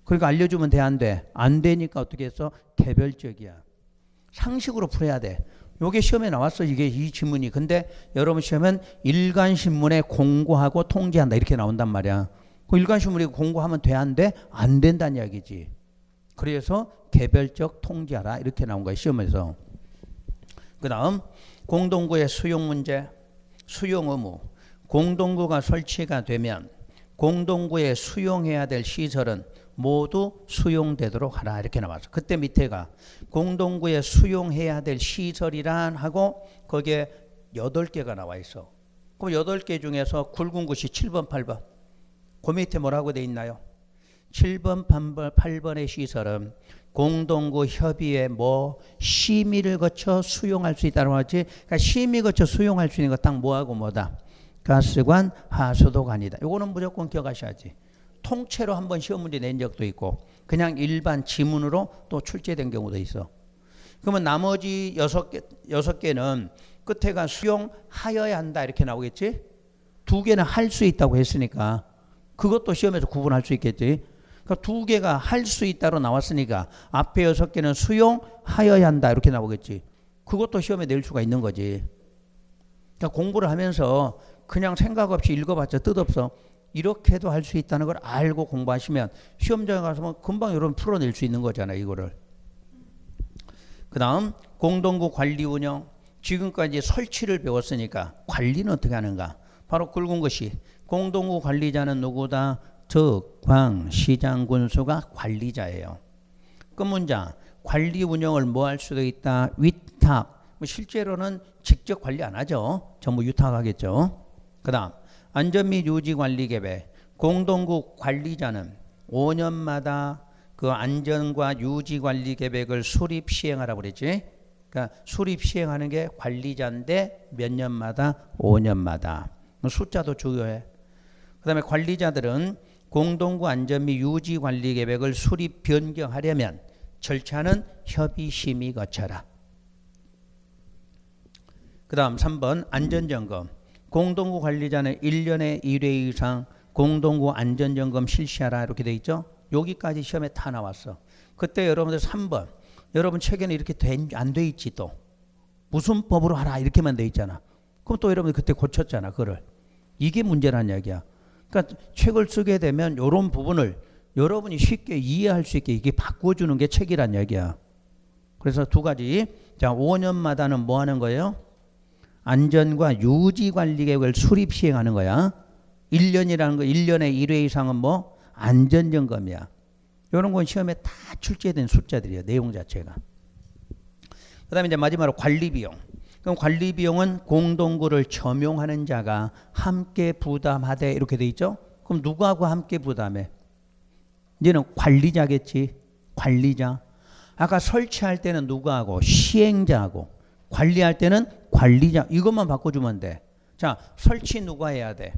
그러니까 알려주면 돼 안 돼? 안 되니까 어떻게 했어? 개별적이야. 상식으로 풀어야 돼. 요게 시험에 나왔어. 이게 이 지문이. 근데 여러분 시험은 일간신문에 공고하고 통지한다 이렇게 나온단 말이야. 그 일간신문에 공고하면 돼 안 돼? 안 된다는 이야기지. 그래서 개별적 통지하라 이렇게 나온 거야 시험에서. 그 다음 공동구의 수용 문제, 수용 의무. 공동구가 설치가 되면 공동구에 수용해야 될 시설은 모두 수용되도록 하라 이렇게 나왔어. 그때 밑에가 공동구에 수용해야 될 시설이란 하고 거기에 8개가 나와 있어. 그럼 8개 중에서 굵은 것이 7번, 8번. 그 밑에 뭐라고 돼 있나요? 7번, 8번의 시설은 공동구 협의에 심의를 거쳐 수용할 수 있다고 하지. 그러니까 심의 거쳐 수용할 수 있는 거 딱 뭐하고 뭐다? 가스관, 하수도관이다. 이거는 무조건 기억하셔야지. 통째로 한번 시험 문제 낸 적도 있고 그냥 일반 지문으로 또 출제된 경우도 있어. 그러면 나머지 6개는 끝에가 수용하여야 한다 이렇게 나오겠지? 2개는 할 수 있다고 했으니까 그것도 시험에서 구분할 수 있겠지? 그러니까 2개가 할 수 있다로 나왔으니까 앞에 6개는 수용하여야 한다 이렇게 나오겠지? 그것도 시험에 낼 수가 있는 거지. 그러니까 공부를 하면서 그냥 생각 없이 읽어봤자 뜻없어. 이렇게도 할 수 있다는 걸 알고 공부하시면 시험장에 가서 금방 여러분 풀어낼 수 있는 거잖아요. 이거를. 그 다음 공동구 관리 운영. 지금까지 설치를 배웠으니까 관리는 어떻게 하는가. 바로 굵은 것이 공동구 관리자는 누구다? 즉 광, 시장, 군수가 관리자예요. 끝 문장. 관리 운영을 뭐 할 수도 있다? 위탁. 실제로는 직접 관리 안 하죠. 전부 위탁하겠죠. 그 다음 안전 및 유지 관리 계획. 공동구 관리자는 5년마다 그 안전과 유지 관리 계획을 수립 시행하라고 그랬지. 그러니까 수립 시행하는 게 관리자인데 몇 년마다? 5년마다. 숫자도 중요해. 그 다음에 관리자들은 공동구 안전 및 유지 관리 계획을 수립 변경하려면 절차는 협의 심의 거쳐라. 그 다음 3번 안전점검. 공동구 관리자는 1년에 1회 이상 공동구 안전점검 실시하라 이렇게 돼 있죠. 여기까지 시험에 다 나왔어. 그때 여러분들 3번 여러분 책에는 이렇게 안 돼 있지. 또 무슨 법으로 하라 이렇게만 돼 있잖아. 그럼 또 여러분들 그때 고쳤잖아. 그거를. 이게 문제란 이야기야. 그러니까 책을 쓰게 되면 이런 부분을 여러분이 쉽게 이해할 수 있게 이게 바꿔주는 게 책이란 이야기야. 그래서 2가지. 자, 5년마다는 뭐 하는 거예요? 안전과 유지 관리 계획을 수립 시행하는 거야. 1년이라는 거 1년에 1회 이상은 뭐 안전점검이야. 이런 건 시험에 다 출제된 숫자들이에요. 내용 자체가. 그 다음에 이제 마지막으로 관리비용. 그럼 관리비용은 공동구를 점용하는 자가 함께 부담하되 이렇게 돼 있죠. 그럼 누구하고 함께 부담해? 이제는 관리자겠지. 관리자. 아까 설치할 때는 누구하고? 시행자하고. 관리할 때는 관리자. 이것만 바꿔주면 돼. 자, 설치 누가 해야 돼?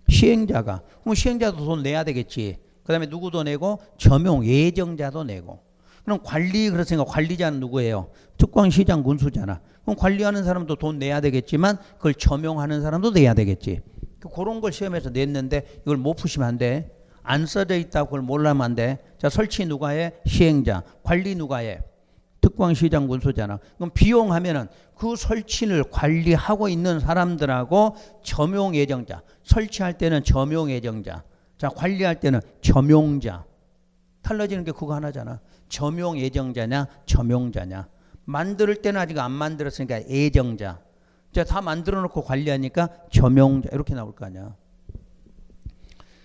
시행자가. 그럼 시행자도 돈 내야 되겠지. 그 다음에 누구도 내고 점용 예정자도 내고. 그럼 관리 그렇으니까 관리자는 누구예요? 특광시장 군수잖아. 그럼 관리하는 사람도 돈 내야 되겠지만 그걸 점용하는 사람도 내야 되겠지. 그런 걸 시험에서 냈는데 이걸 못 푸시면 안 돼. 안 써져 있다고 그걸 몰라면 안 돼. 자, 설치 누가 해? 시행자. 관리 누가 해? 특광시장 군수잖아. 그럼 비용하면은 그 설치를 관리하고 있는 사람들하고 점용 예정자. 설치할 때는 점용 예정자. 자, 관리할 때는 점용자. 달라지는 게 그거 하나잖아. 점용 예정자냐, 점용자냐. 만들 때는 아직 안 만들었으니까 예정자. 자, 다 만들어 놓고 관리하니까 점용자 이렇게 나올 거 아니야.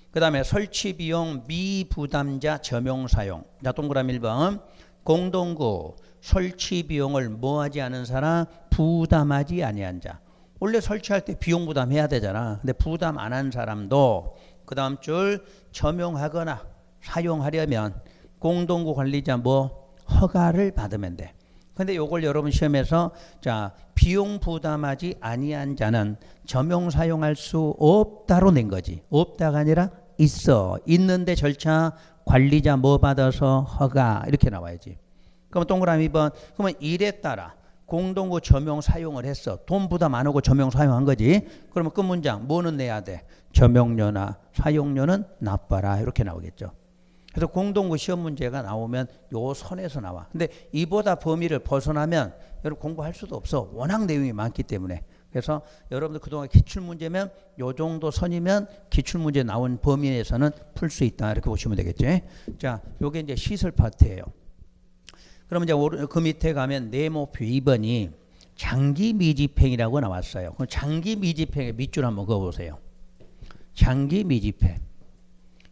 그 다음에 설치 비용 미부담자 점용 사용. 자, 동그라미 1번. 공동구 설치 비용을 뭐하지 않은 사람? 부담하지 아니한 자. 원래 설치할 때 비용 부담해야 되잖아. 근데 부담 안 한 사람도 그 다음 줄 점용하거나 사용하려면 공동구 관리자 뭐 허가를 받으면 돼. 근데 요걸 여러분 시험에서 자, 비용 부담하지 아니한 자는 점용 사용할 수 없다로 낸 거지. 없다가 아니라 있어. 있는데 절차 관리자 뭐 받아서 허가 이렇게 나와야지. 그럼 동그라미 2번. 그러면 일에 따라 공동구 점용 사용을 했어. 돈 부담 안 하고 점용 사용한 거지. 그러면 끝 문장 뭐는 내야 돼? 점용료나 사용료는 납봐라 이렇게 나오겠죠. 그래서 공동구 시험 문제가 나오면 요 선에서 나와. 근데 이보다 범위를 벗어나면 여러분 공부할 수도 없어. 워낙 내용이 많기 때문에. 그래서 여러분들 그동안 기출문제면 요 정도 선이면 기출문제 나온 범위 내에서는 풀 수 있다 이렇게 보시면 되겠지. 자, 요게 이제 시설 파트예요. 그럼 이제 그 밑에 가면 네모표 2번이 장기 미집행이라고 나왔어요. 그럼 장기 미집행의 밑줄 한번 그어보세요. 장기 미집행.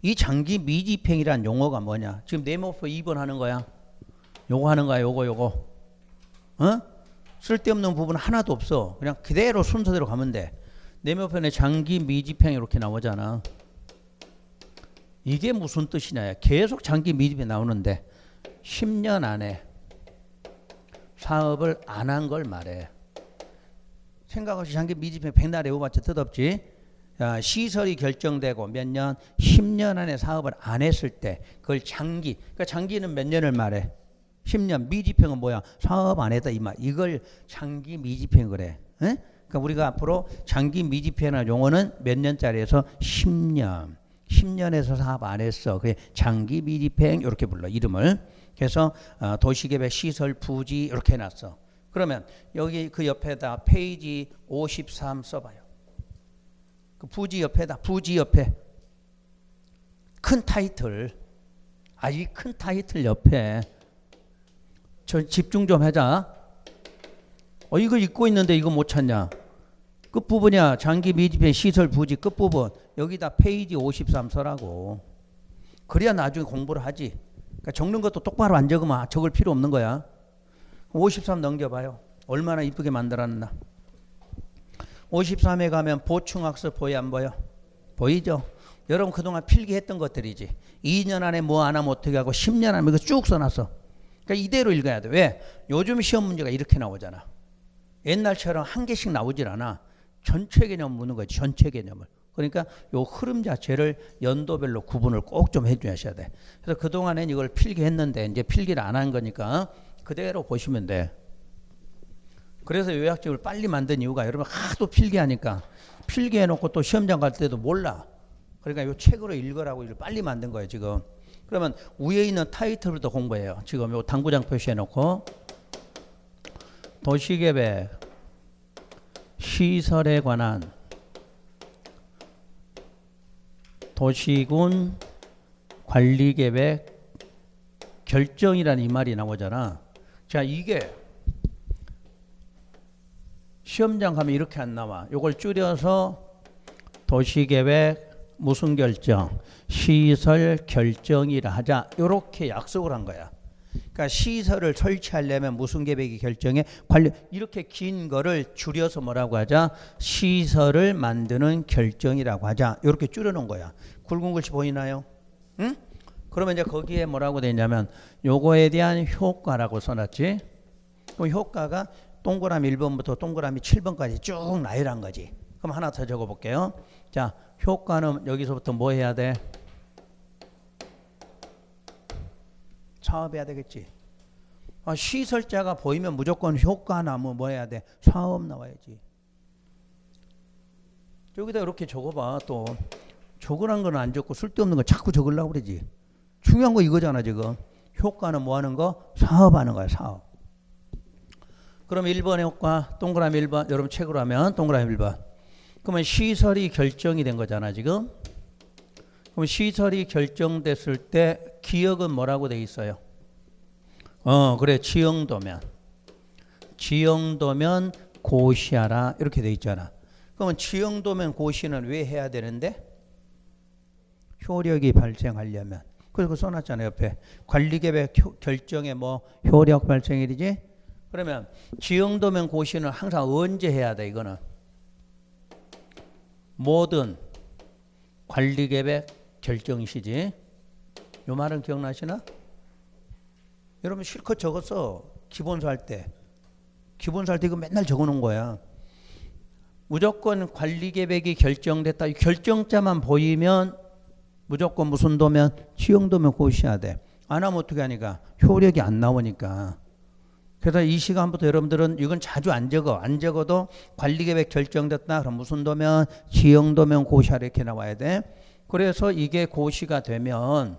이 장기 미집행이란 용어가 뭐냐? 지금 네모표 2번 하는 거야. 요거 하는 거야. 요거. 어? 쓸데없는 부분 하나도 없어. 그냥 그대로 순서대로 가면 돼. 네모편에 장기 미집행 이렇게 나오잖아. 이게 무슨 뜻이냐? 계속 장기 미집행 나오는데 10년 안에 사업을 안 한 걸 말해. 생각 없이 장기 미집행 백날 외워봤자 뜻없지. 시설이 결정되고 몇 년? 10년 안에 사업을 안 했을 때 그걸 장기. 그러니까 장기는 몇 년을 말해? 10년. 미집행은 뭐야? 사업 안 했다 이 말. 이걸 장기 미집행 그래. 에? 그러니까 우리가 앞으로 장기 미집행이라는 용어는 몇 년짜리에서 10년. 10년에서 사업 안 했어. 그게 장기 미집행 이렇게 불러 이름을. 그래서 도시계획 시설 부지 이렇게 해놨어. 그러면 여기 그 옆에다 페이지 53 써봐요. 그 부지 옆에다 부지 옆에 큰 타이틀. 이 큰 타이틀 옆에 저 집중 좀 하자. 이거 읽고 있는데 이거 못 찾냐? 끝부분이야. 장기 미집행 시설 부지 끝부분. 여기다 페이지 53 써라고. 그래야 나중에 공부를 하지. 그러니까 적는 것도 똑바로 안 적으면 적을 필요 없는 거야. 53 넘겨봐요. 얼마나 이쁘게 만들었나. 53에 가면 보충학습 보여 안 보여? 보이죠? 여러분 그동안 필기했던 것들이지. 2년 안에 뭐 안 하면 어떻게 하고 10년 안에 이거 쭉 써놨어. 그러니까 이대로 읽어야 돼. 왜? 요즘 시험 문제가 이렇게 나오잖아. 옛날처럼 한 개씩 나오질 않아. 전체 개념 묻는 거지. 전체 개념을. 그러니까 요 흐름 자체를 연도별로 구분을 꼭 좀 해주셔야 돼. 그래서 그동안엔 이걸 필기했는데 이제 필기를 안 한 거니까 그대로 보시면 돼. 그래서 요약집을 빨리 만든 이유가 여러분 하도 필기하니까 필기해놓고 또 시험장 갈 때도 몰라. 그러니까 요 책으로 읽으라고 이걸 빨리 만든 거예요 지금. 그러면 위에 있는 타이틀부터 공부해요. 지금 요 당구장 표시해놓고 도시계획 시설에 관한 도시군 관리계획 결정이라는 이 말이 나오잖아. 자, 이게 시험장 가면 이렇게 안 나와. 이걸 줄여서 도시계획 무슨 결정? 시설 결정이라 하자. 이렇게 약속을 한 거야. 그러니까 시설을 설치하려면 무슨 계획이 결정해? 관리. 이렇게 긴 거를 줄여서 뭐라고 하자? 시설을 만드는 결정이라고 하자. 이렇게 줄여놓은 거야. 굵은 글씨 보이나요? 응? 그러면 이제 거기에 뭐라고 돼 있냐면 요거에 대한 효과라고 써놨지. 그 효과가 동그라미 1번부터 동그라미 7번까지 쭉 나열한 거지. 그럼 하나 더 적어볼게요. 자, 효과는 여기서부터 뭐 해야 돼? 사업해야 되겠지. 시설자가 보이면 무조건 효과나 뭐 해야 돼? 사업 나와야지. 여기다 이렇게 적어봐. 또 적으란 건 안 적고 쓸데없는 거 자꾸 적으려고 그러지. 중요한 거 이거잖아 지금. 효과는 뭐 하는 거? 사업하는 거야. 사업. 그럼 1번의 효과 동그라미 1번. 여러분 책으로 하면 동그라미 1번. 그러면 시설이 결정이 된 거잖아 지금. 그럼 시설이 결정됐을 때 기역은 뭐라고 돼 있어요? 그래. 지형도면 고시하라 이렇게 돼 있잖아. 그러면 지형도면 고시는 왜 해야 되는데? 효력이 발생하려면. 그래서 써놨잖아요. 옆에 관리계획 결정에 뭐 효력 발생일이지. 그러면 지형도면 고시는 항상 언제 해야 돼? 이거는 모든 관리계획 결정 시지. 요 말은 기억나시나? 여러분 실컷 적었어. 기본서 할 때. 기본서 할 때 이거 맨날 적어놓은 거야. 무조건 관리계획이 결정됐다. 이 결정자만 보이면 무조건 무슨 도면? 지형도면 고시해야 돼. 안 하면 어떻게 하니까? 효력이 안 나오니까. 그래서 이 시간부터 여러분들은 이건 자주 안 적어. 안 적어도 관리계획 결정됐다. 그럼 무슨 도면? 지형도면 고시하라 이렇게 나와야 돼. 그래서 이게 고시가 되면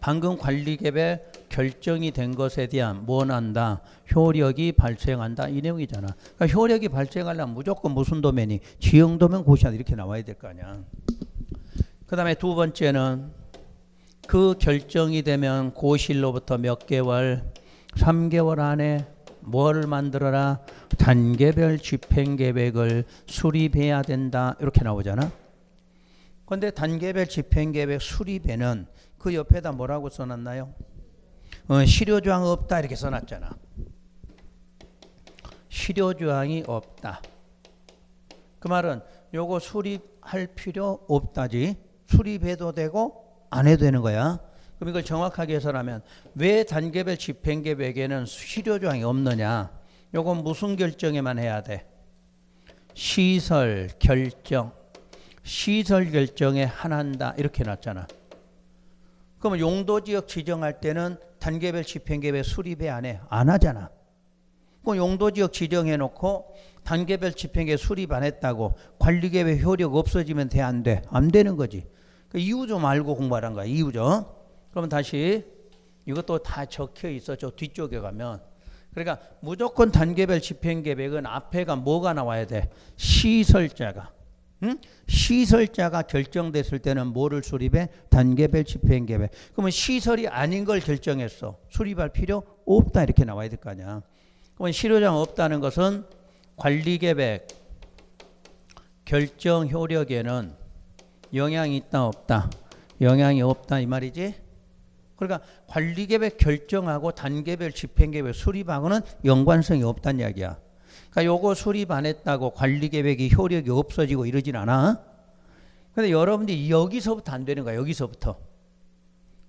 방금 관리계획 결정이 된 것에 대한 뭐 난다? 효력이 발생한다. 이 내용이잖아. 그러니까 효력이 발생하려면 무조건 무슨 도면이? 지형도면 고시하다 이렇게 나와야 될 거 아니야. 그 다음에 두 번째는 그 결정이 되면 고시일로부터 몇 개월? 3개월 안에 뭐를 만들어라? 단계별 집행계획을 수립해야 된다. 이렇게 나오잖아. 그런데 단계별 집행계획 수립에는 그 옆에다 뭐라고 써놨나요? 실효조항 없다 이렇게 써놨잖아. 실효조항이 없다. 그 말은 요거 수립할 필요 없다지. 수립해도 되고 안 해도 되는 거야. 그럼 이걸 정확하게 해설하면 왜 단계별 집행계획에는 실효조항이 없느냐? 요건 무슨 결정에만 해야 돼? 시설 결정. 시설 결정에 한한다 이렇게 놨잖아. 그러면 용도지역 지정할 때는 단계별 집행계획 수립해 안 해? 안 하잖아. 그럼 용도지역 지정해놓고 단계별 집행계획 수립 안 했다고 관리계획 효력 없어지면 돼? 안 돼? 안 되는 거지. 그 이유 좀 알고 공부하란 거야. 이유죠. 그러면 다시 이것도 다 적혀 있어. 저 뒤쪽에 가면. 그러니까 무조건 단계별 집행계획은 앞에가 뭐가 나와야 돼? 시설자가. 응? 시설자가 결정됐을 때는 뭐를 수립해? 단계별 집행계획. 그러면 시설이 아닌 걸 결정했어. 수립할 필요 없다 이렇게 나와야 될 거 아니야. 그러면 실효조항 없다는 것은 관리계획 결정 효력에는 영향이 있다 없다? 영향이 없다 이 말이지. 그러니까 관리계획 결정하고 단계별 집행계획 수립하고는 연관성이 없다는 이야기야. 그러니까 요거 수립 안 했다고 관리계획이 효력이 없어지고 이러진 않아. 근데 여러분들이 여기서부터 안 되는 거야. 여기서부터.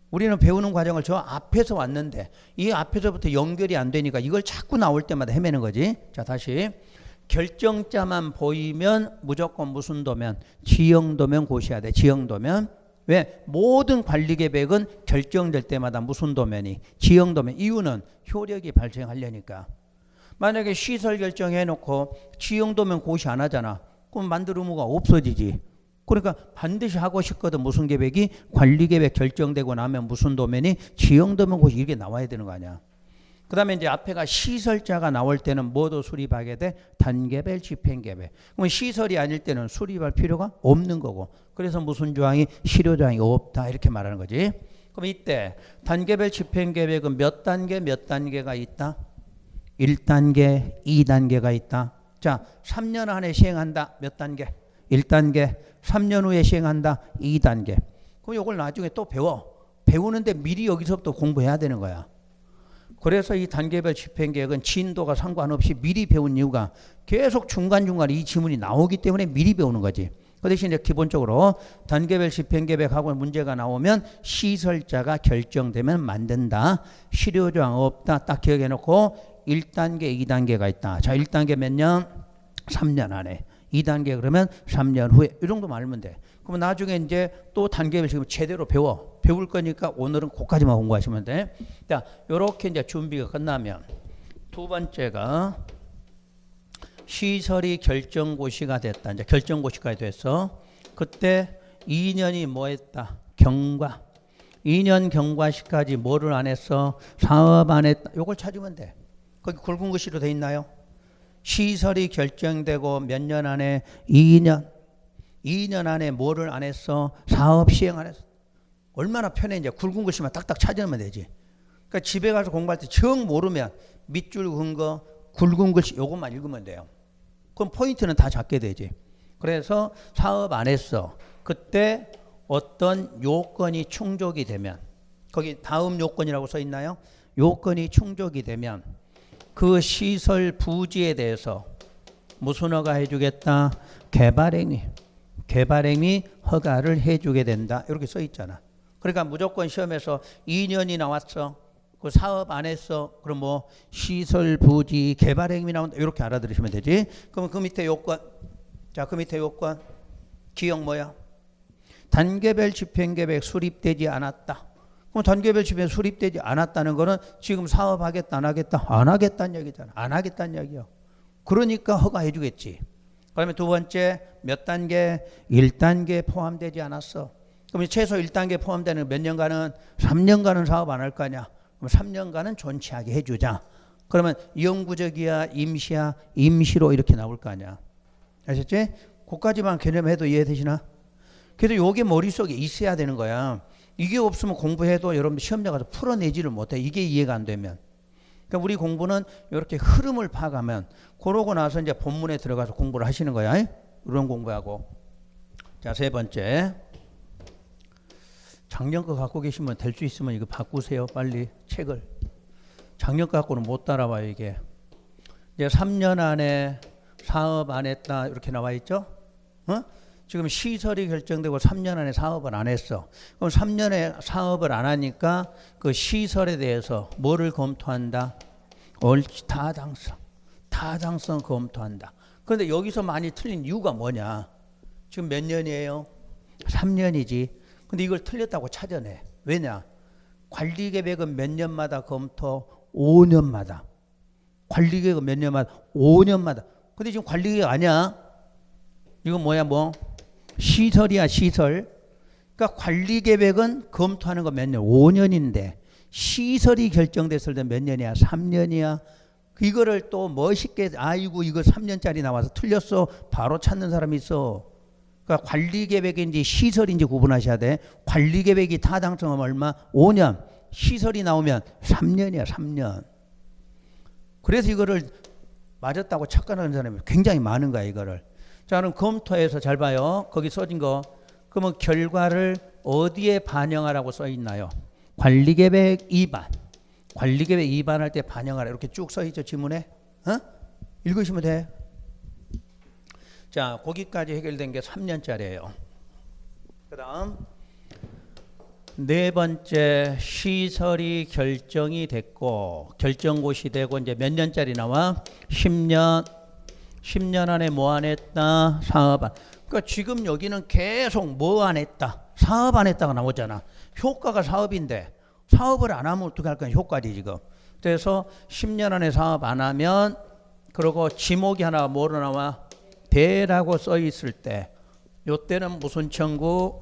우리는 배우는 과정을 저 앞에서 왔는데 이 앞에서부터 연결이 안 되니까 이걸 자꾸 나올 때마다 헤매는 거지. 자 다시. 결정자만 보이면 무조건 무슨 도면? 지형도면 고시해야 돼. 지형도면. 왜? 모든 관리계획은 결정될 때마다 무슨 도면이? 지형도면. 이유는 효력이 발생하려니까. 만약에 시설 결정해놓고 지형도면 고시 안 하잖아. 그럼 만들 의무가 없어지지. 그러니까 반드시 하고 싶거든. 무슨 계획이? 관리계획 결정되고 나면 무슨 도면이? 지형도면 고시 이렇게 나와야 되는 거 아니야. 그 다음에 이제 앞에가 시설자가 나올 때는 뭐도 수립하게 돼? 단계별 집행계획. 그럼 시설이 아닐 때는 수립할 필요가 없는 거고. 그래서 무슨 조항이? 실효조항이 없다 이렇게 말하는 거지. 그럼 이때 단계별 집행계획은 몇 단계 몇 단계가 있다? 1단계, 2단계가 있다. 자, 3년 안에 시행한다. 몇 단계? 1단계. 3년 후에 시행한다. 2단계. 그럼 이걸 나중에 또 배워. 배우는데 미리 여기서부터 공부해야 되는 거야. 그래서 이 단계별 집행계획은 진도가 상관없이 미리 배운 이유가 계속 중간중간에 이 지문이 나오기 때문에 미리 배우는 거지. 그 대신 이제 기본적으로 단계별 집행계획하고 문제가 나오면 시설자가 결정되면 만든다. 실효조항 없다. 딱 기억해놓고 1단계, 2단계가 있다. 자, 1단계 몇 년? 3년 안에. 2단계 그러면 3년 후에. 이 정도만 알면 돼. 그러면 나중에 이제 또 단계별 지금 제대로 배워. 배울 거니까 오늘은 그거까지만 공부하시면 돼. 자, 요렇게 이제 준비가 끝나면 두 번째가 시설이 결정고시가 됐다. 이제 결정고시까지 됐어. 그때 2년이 뭐 했다? 경과. 2년 경과시까지 뭐를 안 했어? 사업 안 했다. 요걸 찾으면 돼. 거기 굵은 글씨로 돼 있나요? 시설이 결정되고 몇 년 안에? 2년. 2년 안에 뭐를 안 했어? 사업 시행 안 했어. 얼마나 편해. 이제 굵은 글씨만 딱딱 찾으면 되지. 그러니까 집에 가서 공부할 때 정 모르면 밑줄 긋은 거, 굵은 글씨 요것만 읽으면 돼요. 그럼 포인트는 다 잡게 되지. 그래서 사업 안 했어. 그때 어떤 요건이 충족이 되면, 거기 다음 요건이라고 써 있나요? 요건이 충족이 되면 그 시설 부지에 대해서 무슨 허가 해주겠다? 개발행위 허가를 해주게 된다. 이렇게 써 있잖아. 그러니까 무조건 시험에서 2년이 나왔어. 그 사업 안 했어. 그럼 뭐 시설 부지 개발행위 나온다. 이렇게 알아들으시면 되지. 그럼 그 밑에 요건. 자, 그 밑에 요건. 기억 뭐야? 단계별 집행계획 수립되지 않았다. 그럼 단계별 집행 수립되지 않았다는 거는 지금 사업하겠다 안 하겠다? 안 하겠다는 얘기잖아. 안 하겠다는 얘기야. 그러니까 허가해 주겠지. 그러면 두 번째 몇 단계? 1단계 포함되지 않았어. 그럼 최소 1단계 포함되는 몇 년간은? 3년간은 사업 안 할 거 아니야. 그럼 3년간은 존치하게 해주자. 그러면 영구적이야 임시야? 임시로 이렇게 나올 거 아니야. 아셨지? 그까지만 개념해도 이해되시나? 그래도 요게 머릿속에 있어야 되는 거야. 이게 없으면 공부해도 여러분들 시험장 가서 풀어내지를 못해. 이게 이해가 안 되면. 그러니까 우리 공부는 이렇게 흐름을 파가면 그러고 나서 이제 본문에 들어가서 공부를 하시는 거야. 이런 공부하고. 자, 세 번째. 작년 거 갖고 계시면 될 수 있으면 이거 바꾸세요. 빨리 책을. 작년 거 갖고는 못 따라와요. 이게. 이제 3년 안에 사업 안 했다 이렇게 나와 있죠. 지금 시설이 결정되고 3년 안에 사업을 안 했어. 그럼 3년에 사업을 안 하니까 그 시설에 대해서 뭐를 검토한다? 옳지, 타당성 검토한다. 그런데 여기서 많이 틀린 이유가 뭐냐? 지금 몇 년이에요? 3년이지. 근데 이걸 틀렸다고 찾아내. 왜냐? 관리계획은 몇 년마다 검토? 5년마다. 관리계획은 몇 년마다? 5년마다. 근데 지금 관리계획 아니야. 이건 뭐야 뭐? 시설이야 시설. 그러니까 관리계획은 검토하는 거 몇 년? 5년인데 시설이 결정됐을 때 몇 년이야? 3년이야. 이거를 또 멋있게 아이고 이거 3년짜리 나와서 틀렸어. 바로 찾는 사람이 있어. 그러니까 관리계획인지 시설인지 구분하셔야 돼. 관리계획이 타당성은 얼마? 5년. 시설이 나오면 3년이야 3년. 그래서 이거를 맞았다고 착각하는 사람이 굉장히 많은 거야 이거를. 자, 그럼 검토해서 잘 봐요. 거기 써진 거. 그러면 결과를 어디에 반영하라고 써 있나요? 관리계획 2반. 관리계획 2반 할 때 반영하라. 이렇게 쭉 써 있죠, 지문에. 읽으시면 돼. 자, 거기까지 해결된 게 3년짜리예요. 그 다음 네 번째, 시설이 결정이 됐고 결정고시 되고 이제 몇 년짜리 나와? 10년. 10년 안에 뭐 안 했다? 사업 안. 그러니까 지금 여기는 계속 뭐 안 했다? 사업 안 했다가 나오잖아. 효과가 사업인데 사업을 안 하면 어떻게 할 거냐? 효과지 지금. 그래서 10년 안에 사업 안 하면, 그리고 지목이 하나 뭐로 나와? 대라고 써 있을 때 요때는 무슨 청구?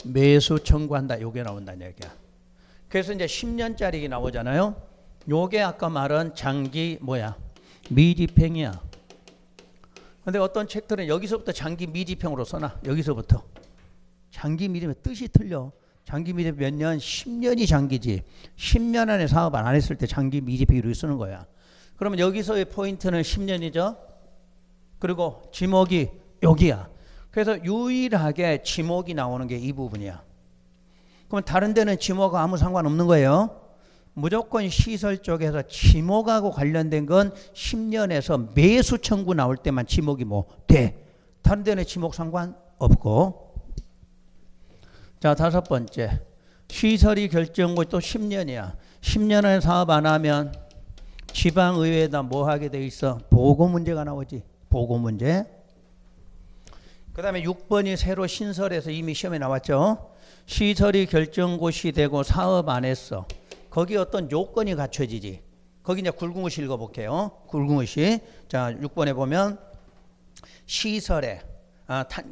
매수 청구한다. 요게 나온다는 얘기야. 그래서 이제 10년짜리 나오잖아요. 요게 아까 말한 장기 뭐야? 미집행이야. 근데 어떤 책들은 여기서부터 장기 미집행으로 써놔. 여기서부터. 장기 미집행 뜻이 틀려. 장기 미집행 몇 년? 10년이 장기지. 10년 안에 사업 안 했을 때 장기 미집행으로 쓰는 거야. 그러면 여기서의 포인트는 10년이죠. 그리고 지목이 여기야. 그래서 유일하게 지목이 나오는 게 이 부분이야. 그럼 다른 데는 지목하고 아무 상관없는 거예요. 무조건 시설 쪽에서 지목하고 관련된 건 10년에서 매수 청구 나올 때만 지목이 뭐 돼. 다른 데는 지목 상관없고. 자, 다섯 번째. 시설이 결정고 또 10년이야. 10년 안에 사업 안 하면 지방의회에다 뭐 하게 돼 있어? 보고 문제가 나오지. 보고 문제. 그 다음에 6번이 새로 신설해서 이미 시험에 나왔죠. 시설이 결정고시 되고 사업 안 했어. 거기 어떤 요건이 갖춰지지. 거기 이제 굵은 글씨 읽어볼게요. 굵은 글씨. 자, 6번에 보면 시설에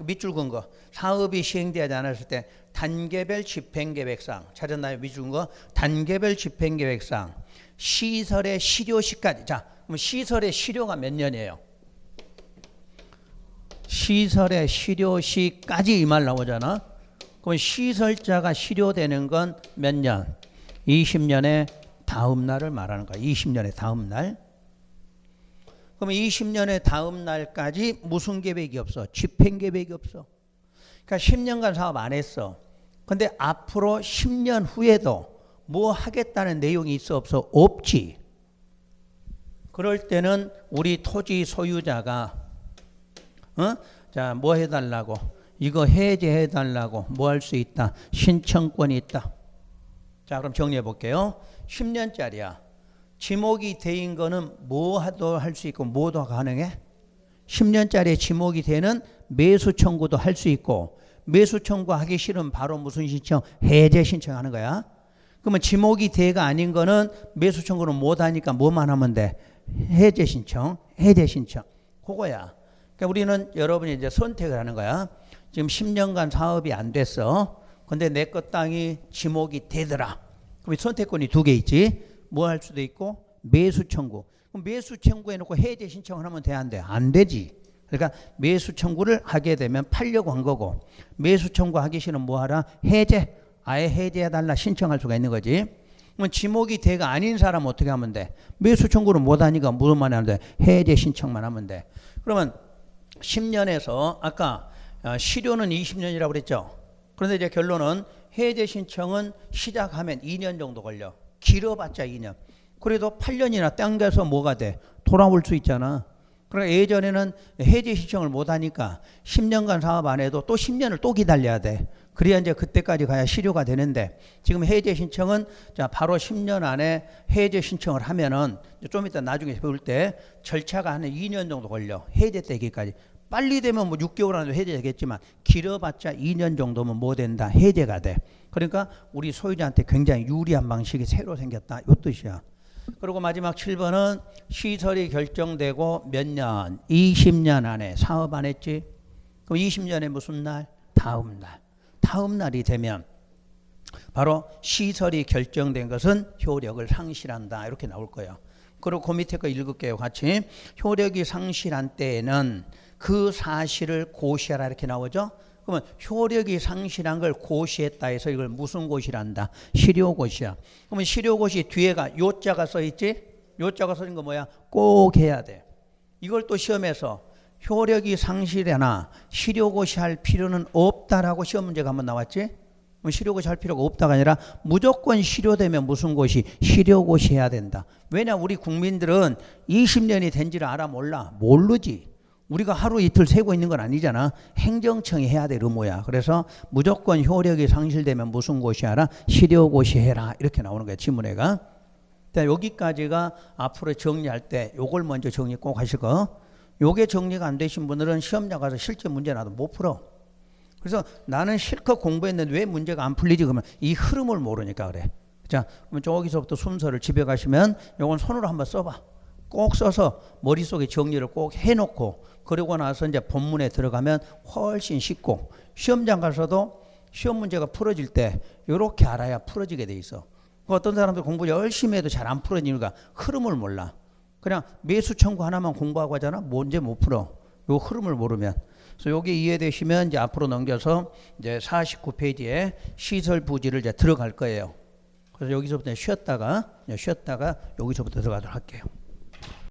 밑줄 긋은 거 사업이 시행되지 않았을 때 단계별 집행계획상 찾았나요? 밑줄 긋은 거 단계별 집행계획상 시설의 실효시까지. 자, 그럼 시설의 실효가 몇 년이에요? 시설의 실효시까지 이 말 나오잖아. 그럼 시설자가 실효되는 건 몇 년? 20년의 다음 날을 말하는 거야. 20년의 다음 날. 그러면 20년의 다음 날까지 무슨 계획이 없어? 집행 계획이 없어. 그러니까 10년간 사업 안 했어. 근데 앞으로 10년 후에도 뭐 하겠다는 내용이 있어 없어? 없지. 그럴 때는 우리 토지 소유자가 자, 뭐 해달라고? 이거 해제해달라고 뭐 할 수 있다? 신청권이 있다. 자, 그럼 정리해 볼게요. 10년짜리야. 지목이 돼인 거는 뭐도 할 수 있고 뭐도 가능해? 10년짜리 지목이 되는 매수 청구도 할 수 있고 매수 청구하기 싫으면 바로 무슨 신청? 해제 신청하는 거야. 그러면 지목이 돼가 아닌 거는 매수 청구는 못 하니까 뭐만 하면 돼? 해제 신청, 해제 신청. 그거야. 그러니까 우리는 여러분이 이제 선택을 하는 거야. 지금 10년간 사업이 안 됐어. 근데 내 것 땅이 지목이 되더라. 그럼 선택권이 두 개 있지. 뭐 할 수도 있고 매수 청구. 그럼 매수 청구해 놓고 해제 신청을 하면 돼, 안 돼? 안 되지. 그러니까 매수 청구를 하게 되면 팔려고 한 거고 매수 청구하기 싫으면 뭐 하라? 해제. 아예 해제해달라 신청할 수가 있는 거지. 그럼 지목이 돼가 아닌 사람 어떻게 하면 돼? 매수 청구를 못 하니까 무엇만 하면 돼? 해제 신청만 하면 돼. 그러면 10년에서 아까 실효는 20년이라고 그랬죠. 그런데 이제 결론은 해제 신청은 시작하면 2년 정도 걸려. 길어봤자 2년. 그래도 8년이나 당겨서 뭐가 돼? 돌아올 수 있잖아. 그러니까 예전에는 해제 신청을 못 하니까 10년간 사업 안 해도 또 10년을 또 기다려야 돼. 그래야 이제 그때까지 가야 실효가 되는데 지금 해제 신청은 자 바로 10년 안에 해제 신청을 하면은 좀 이따 나중에 배울 때 절차가 한 2년 정도 걸려. 해제 되기까지. 빨리 되면 뭐 6개월 안에 해제되겠지만 길어봤자 2년 정도면 뭐 된다? 해제가 돼. 그러니까 우리 소유자한테 굉장히 유리한 방식이 새로 생겼다. 이 뜻이야. 그리고 마지막 7번은 시설이 결정되고 몇 년? 20년 안에 사업 안 했지? 그럼 20년에 무슨 날? 다음 날. 다음 날이 되면 바로 시설이 결정된 것은 효력을 상실한다. 이렇게 나올 거예요. 그리고 그 밑에 거 읽을게요. 같이. 효력이 상실한 때에는 그 사실을 고시하라 이렇게 나오죠. 그러면 효력이 상실한 걸 고시했다 해서 이걸 무슨 고시란다? 실효고시야. 그러면 실효고시 뒤에가 요자가 써있지? 요자가 써있는 거 뭐야? 꼭 해야 돼. 이걸 또 시험에서 효력이 상실하나 실효고시할 필요는 없다라고 시험 문제가 한번 나왔지? 실효고시 할 필요가 없다가 아니라 무조건 실효되면 무슨 고시? 실효고시 해야 된다. 왜냐 우리 국민들은 20년이 된지를 알아 몰라? 모르지. 우리가 하루 이틀 세고 있는 건 아니잖아. 행정청이 해야 될 의무야. 그래서 무조건 효력이 상실되면 무슨 고시 하라? 실효고시 해라. 이렇게 나오는 거야. 지문에가. 여기까지가 앞으로 정리할 때 요걸 먼저 정리 꼭 하실 거. 요게 정리가 안 되신 분들은 시험장 가서 실제 문제 나도 못 풀어. 그래서 나는 실컷 공부했는데 왜 문제가 안 풀리지? 그러면 이 흐름을 모르니까 그래. 자, 그러면 저기서부터 순서를 집에 가시면 요건 손으로 한번 써봐. 꼭 써서 머릿속에 정리를 꼭 해놓고 그러고 나서 이제 본문에 들어가면 훨씬 쉽고 시험장 가서도 시험 문제가 풀어질 때 이렇게 알아야 풀어지게 돼 있어. 어떤 사람들 공부 열심히 해도 잘 안 풀어지는 이유가 흐름을 몰라. 그냥 매수 청구 하나만 공부하고 하잖아. 문제 못 풀어. 요 흐름을 모르면. 그래서 여기 이해되시면 이제 앞으로 넘겨서 이제 49페이지에 시설 부지를 이제 들어갈 거예요. 그래서 여기서부터 쉬었다가 여기서부터 들어가도록 할게요.